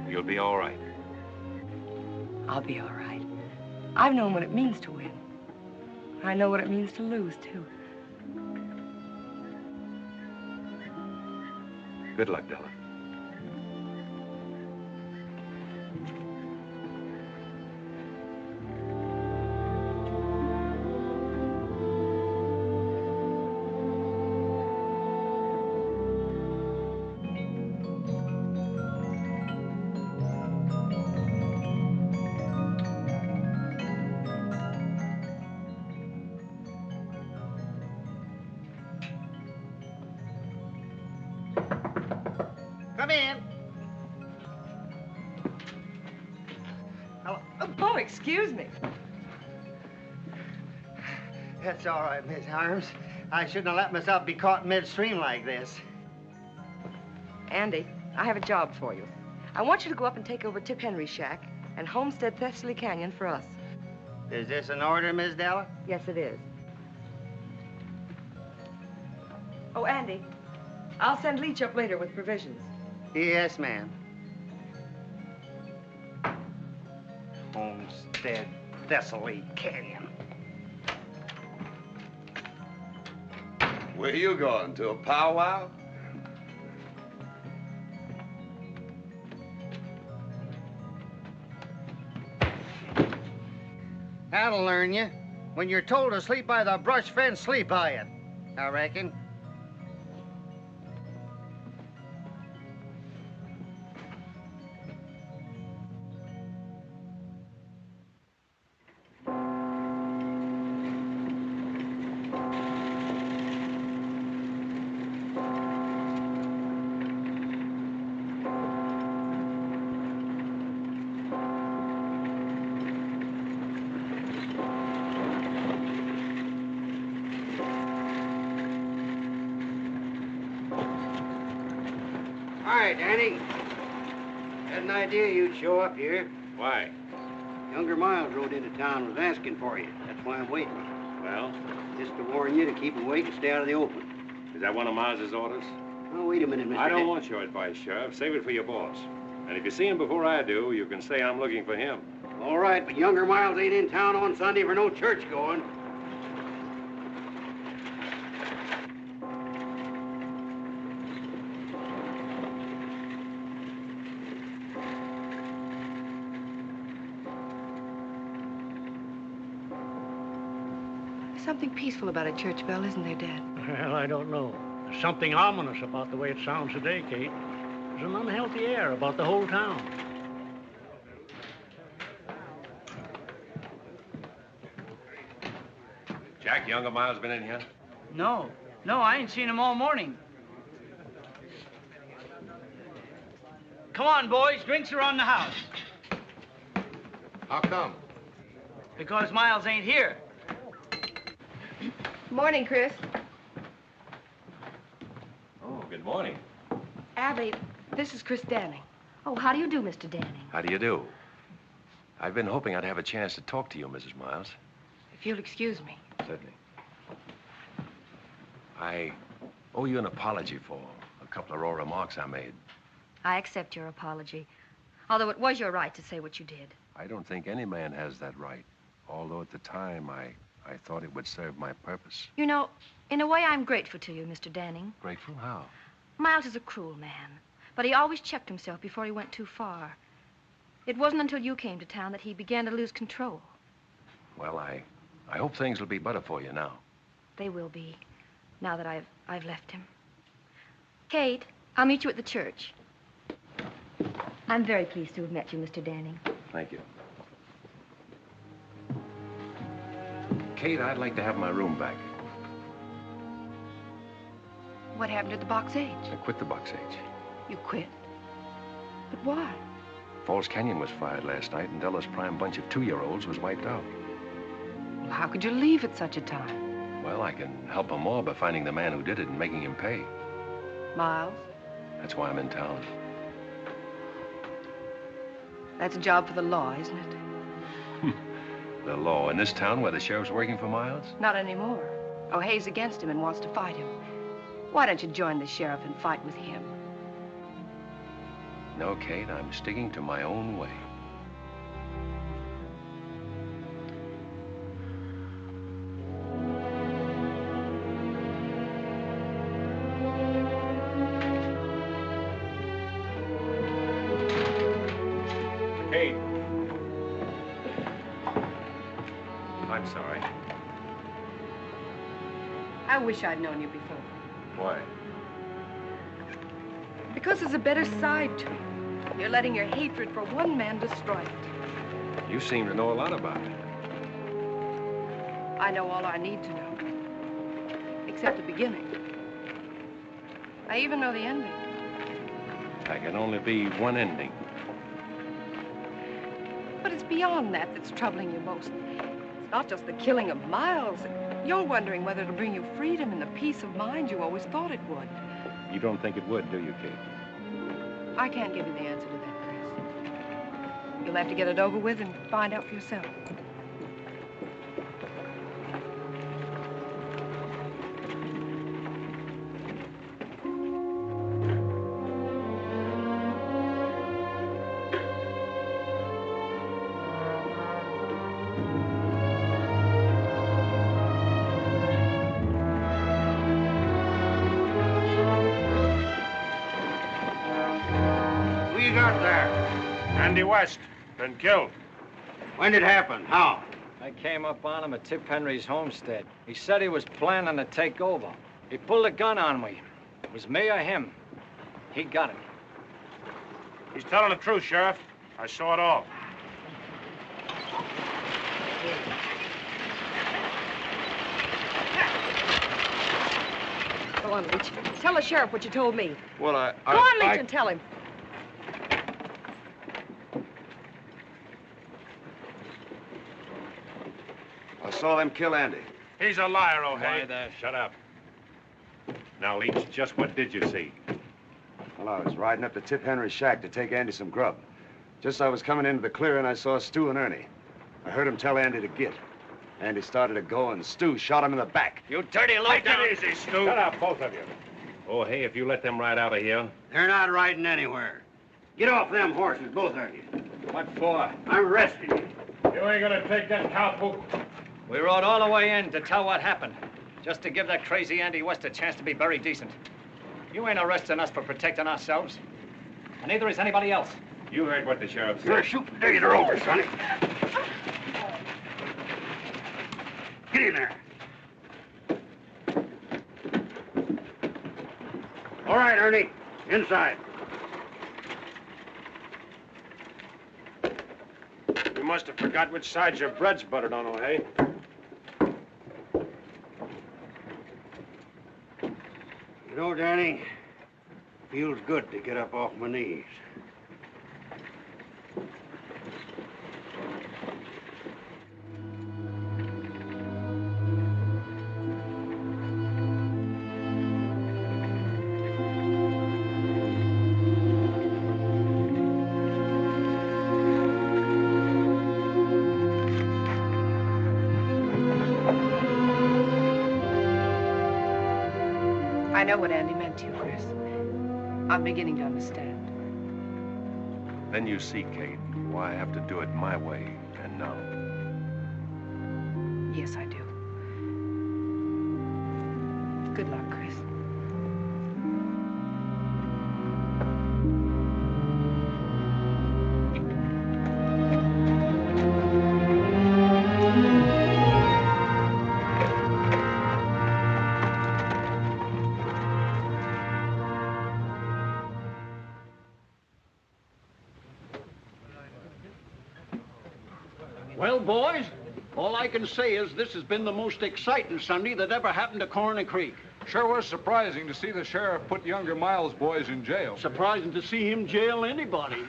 you'll be all right. I'll be all right. I've known what it means to win. I know what it means to lose, too. Good luck, Della. Come in. Oh, excuse me. That's all right, Miss Harms. I shouldn't have let myself be caught midstream like this. Andy, I have a job for you. I want you to go up and take over Tip Henry's shack and homestead Thessaly Canyon for us. Is this an order, Miss Della? Yes, it is. Oh, Andy, I'll send Leach up later with provisions. Yes, ma'am. Homestead, Thessaly Canyon. Where you going? To a powwow? That'll learn you. When you're told to sleep by the brush fence, sleep by it, I reckon. All right, Danny. Had an idea you'd show up here. Why? Younger Miles rode into town and was asking for you. That's why I'm waiting. Well? Just to warn you to keep awake and stay out of the open. Is that one of Miles's orders? Oh, wait a minute, Mr. I don't want your advice, Sheriff. Save it for your boss. And if you see him before I do, you can say I'm looking for him. All right, but Younger Miles ain't in town on Sunday for no church going. There's something peaceful about a church bell, isn't there, Dad? Well, I don't know. There's something ominous about the way it sounds today, Kate. There's an unhealthy air about the whole town. Jack, younger Miles been in here? No, I ain't seen him all morning. Come on, boys, drinks are on the house. How come? Because Miles ain't here. Morning, Chris. Oh, good morning. Abby, this is Chris Danning. Oh, how do you do, Mr. Danning? How do you do? I've been hoping I'd have a chance to talk to you, Mrs. Miles. If you'll excuse me. Certainly. I owe you an apology for a couple of raw remarks I made. I accept your apology, although it was your right to say what you did. I don't think any man has that right, although at the time I thought it would serve my purpose. You know, in a way, I'm grateful to you, Mr. Danning. Grateful? How? Miles is a cruel man, but he always checked himself before he went too far. It wasn't until you came to town that he began to lose control. Well, I hope things will be better for you now. They will be, now that I've left him. Kate, I'll meet you at the church. I'm very pleased to have met you, Mr. Danning. Thank you. Kate, I'd like to have my room back. What happened to the Box H? I quit the Box H. You quit? But why? Falls Canyon was fired last night, and Della's prime bunch of 2-year-olds was wiped out. Well, how could you leave at such a time? Well, I can help them more by finding the man who did it and making him pay. Miles? That's why I'm in town. That's a job for the law, isn't it? The law in this town where the sheriff's working for Miles? Not anymore. O'Hay's against him and wants to fight him. Why don't you join the sheriff and fight with him? No, Kate, I'm sticking to my own way. Kate. I'm sorry. I wish I'd known you before. Why? Because there's a better side to you. You're letting your hatred for one man destroy it. You seem to know a lot about it. I know all I need to know. Except the beginning. I even know the ending. There can only be one ending. But it's beyond that that's troubling you most. It's not just the killing of Miles. You're wondering whether it'll bring you freedom and the peace of mind you always thought it would. You don't think it would, do you, Kate? I can't give you the answer to that, Chris. You'll have to get it over with and find out for yourself. out there? Andy West, been killed. When did it happen? How? I came up on him at Tip Henry's homestead. He said he was planning to take over. He pulled a gun on me. It was me or him. He got him. He's telling the truth, Sheriff. I saw it all. Go on, Leach. Tell the sheriff what you told me. Well, Go on, Leach, and tell him. I saw them kill Andy. He's a liar, O'Hay. Why there? Shut up. Now, Leach, just what did you see? Well, I was riding up to Tip Henry's shack to take Andy some grub. Just as I was coming into the clearing, I saw Stu and Ernie. I heard him tell Andy to get. Andy started to go, and Stu shot him in the back. You dirty low down. Take it easy, Stu. Shut up, both of you. Oh, hey, if you let them ride out of here. They're not riding anywhere. Get off them horses, both of you. What for? I'm arresting you. You ain't gonna take that cowpoke. We rode all the way in to tell what happened, just to give that crazy Andy West a chance to be very decent. You ain't arresting us for protecting ourselves, and neither is anybody else. You heard what the sheriff said. Your shooting days are over, Sonny. Get in there. All right, Ernie. Inside. You must have forgot which side your bread's buttered on, O'Hay. You know, Danny, feels good to get up off my knees. I know what Andy meant to you, Chris. I'm beginning to understand. Then you see, Kate, why I have to do it my way and now. Yes, I do. Good luck, Chris. Well, boys, all I can say is this has been the most exciting Sunday that ever happened to Corner Creek. Sure was surprising to see the sheriff put younger Miles boys in jail. Surprising to see him jail anybody.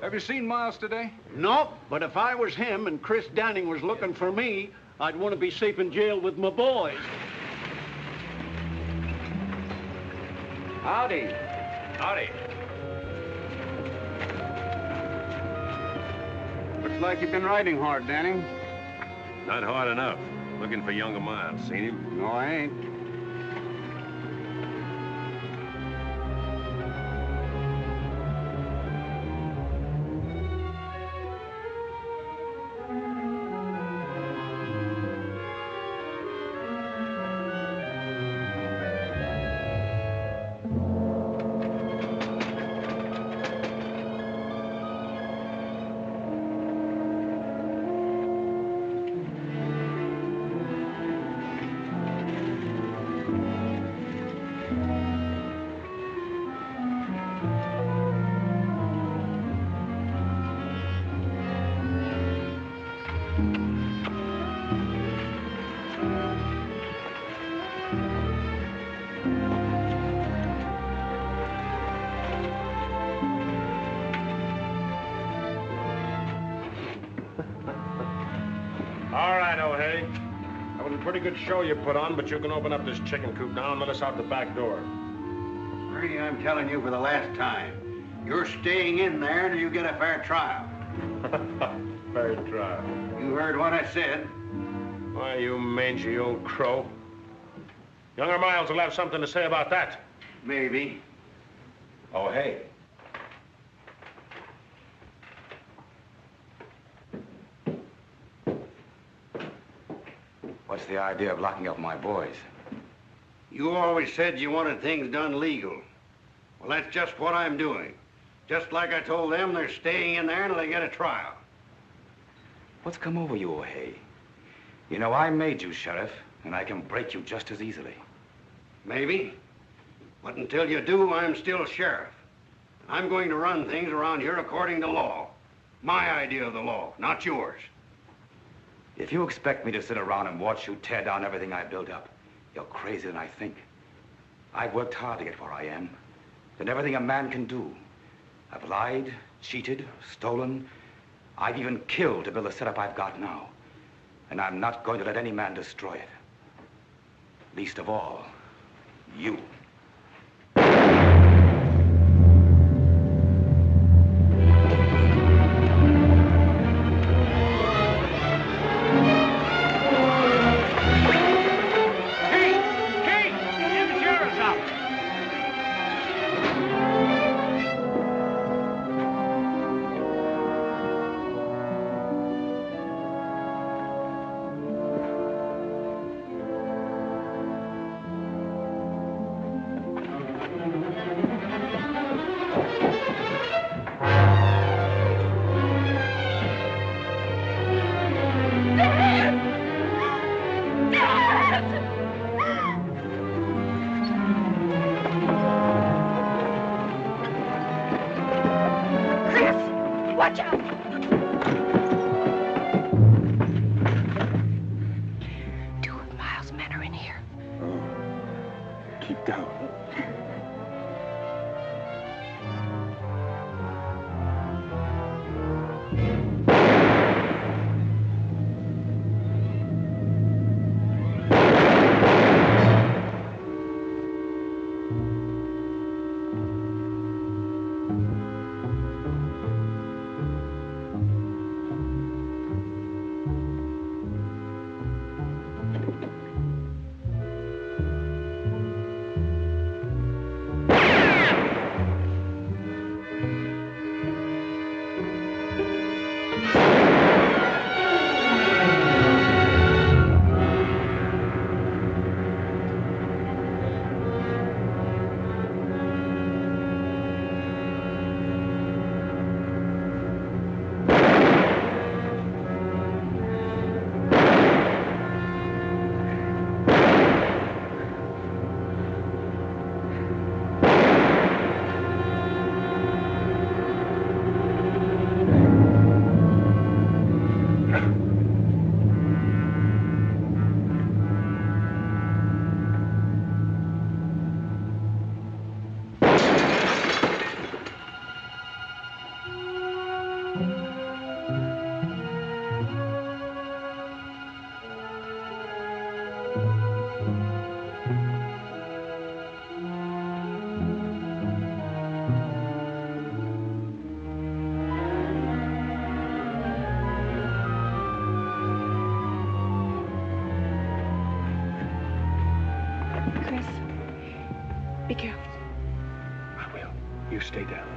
Have you seen Miles today? Nope, but if I was him and Chris Danning was looking for me, I'd want to be safe in jail with my boys. Howdy. Howdy. Looks like you've been riding hard, Danny. Not hard enough. Looking for younger Miles. Seen him? No, I ain't. All right, O'Hay. That was a pretty good show you put on, but you can open up this chicken coop now and let us out the back door. Ernie, I'm telling you for the last time, you're staying in there until you get a fair trial. Fair trial. You heard what I said. Why, you mangy old crow. Younger Miles will have something to say about that. Maybe. O'Hay. What's the idea of locking up my boys? You always said you wanted things done legal. Well, that's just what I'm doing. Just like I told them, they're staying in there until they get a trial. What's come over you, O'Hay? You know, I made you sheriff, and I can break you just as easily. Maybe. But until you do, I'm still sheriff. I'm going to run things around here according to law. My idea of the law, not yours. If you expect me to sit around and watch you tear down everything I built up, you're crazier than I think. I've worked hard to get where I am. Done everything a man can do. I've lied, cheated, stolen. I've even killed to build the setup I've got now. And I'm not going to let any man destroy it. Least of all, you. Watch out! Two of Miles' men are in here. Oh, keep down. Be careful. I will. You stay down.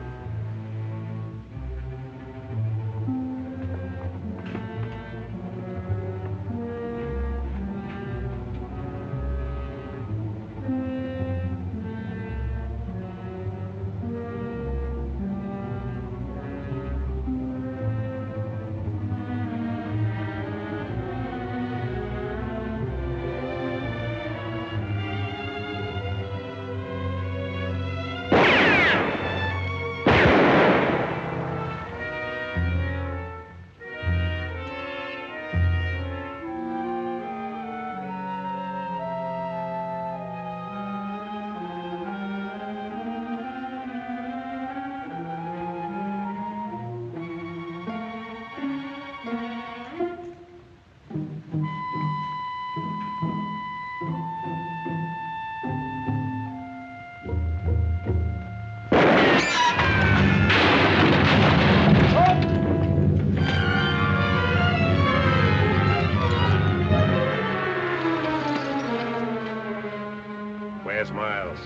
Where's Miles?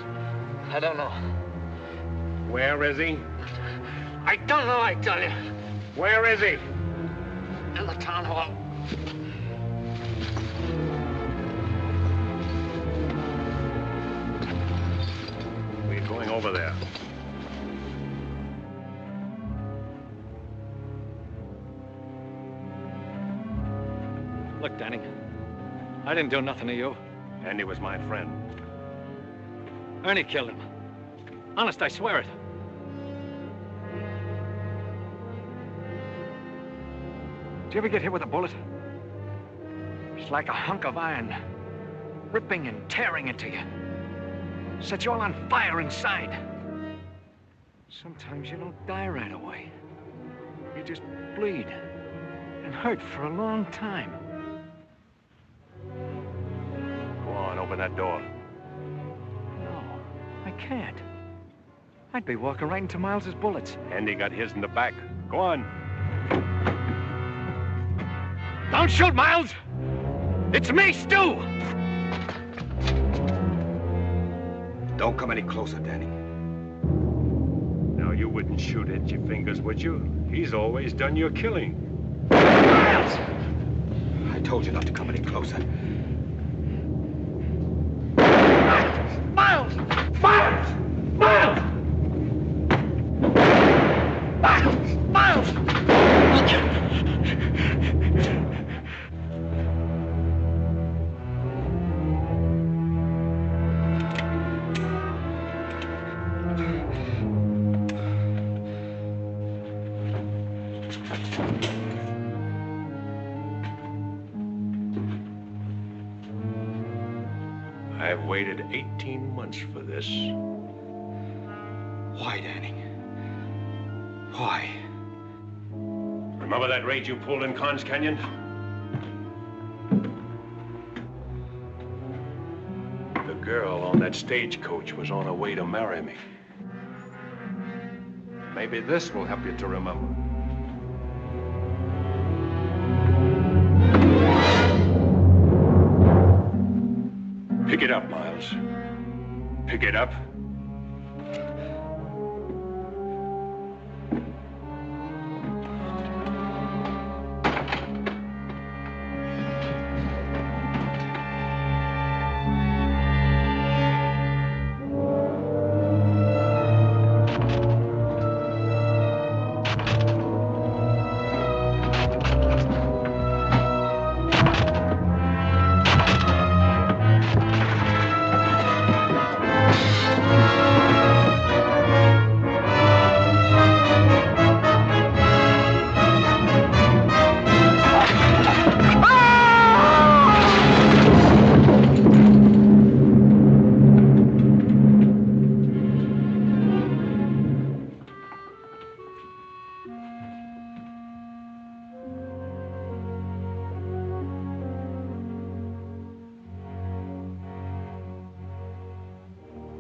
I don't know. Where is he? I don't know, I tell you. Where is he? In the town hall. We're going over there. Look, Danny, I didn't do nothing to you. Andy was my friend. Ernie killed him. Honest, I swear it. Did you ever get hit with a bullet? It's like a hunk of iron, ripping and tearing into you. Set you all on fire inside. Sometimes you don't die right away. You just bleed and hurt for a long time. Go on, open that door. No, I can't. I'd be walking right into Miles's bullets. Andy got his in the back. Go on. Don't shoot, Miles! It's me, Stu! Don't come any closer, Danny. Now, you wouldn't shoot at your fingers, would you? He's always done your killing. Miles! I told you not to come any closer. Miles! Miles! Miles! Miles! Miles! I've waited 18 months for this. Why, Danny? Why? Remember that raid you pulled in Con's Canyon? The girl on that stagecoach was on her way to marry me. Maybe this will help you to remember. Pick it up, Miles. Pick it up.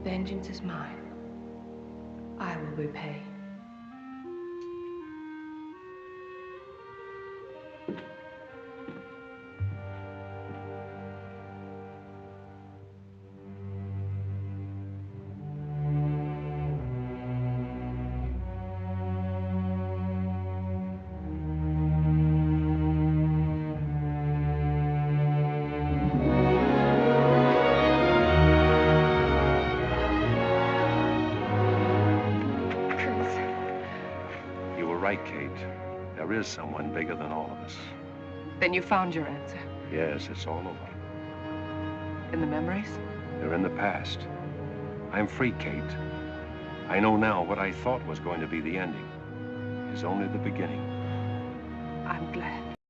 Vengeance is mine. I will repay. Right, Kate. There is someone bigger than all of us. Then you found your answer. Yes, it's all over. In the memories? They're in the past. I'm free, Kate. I know now what I thought was going to be the ending is only the beginning. I'm glad.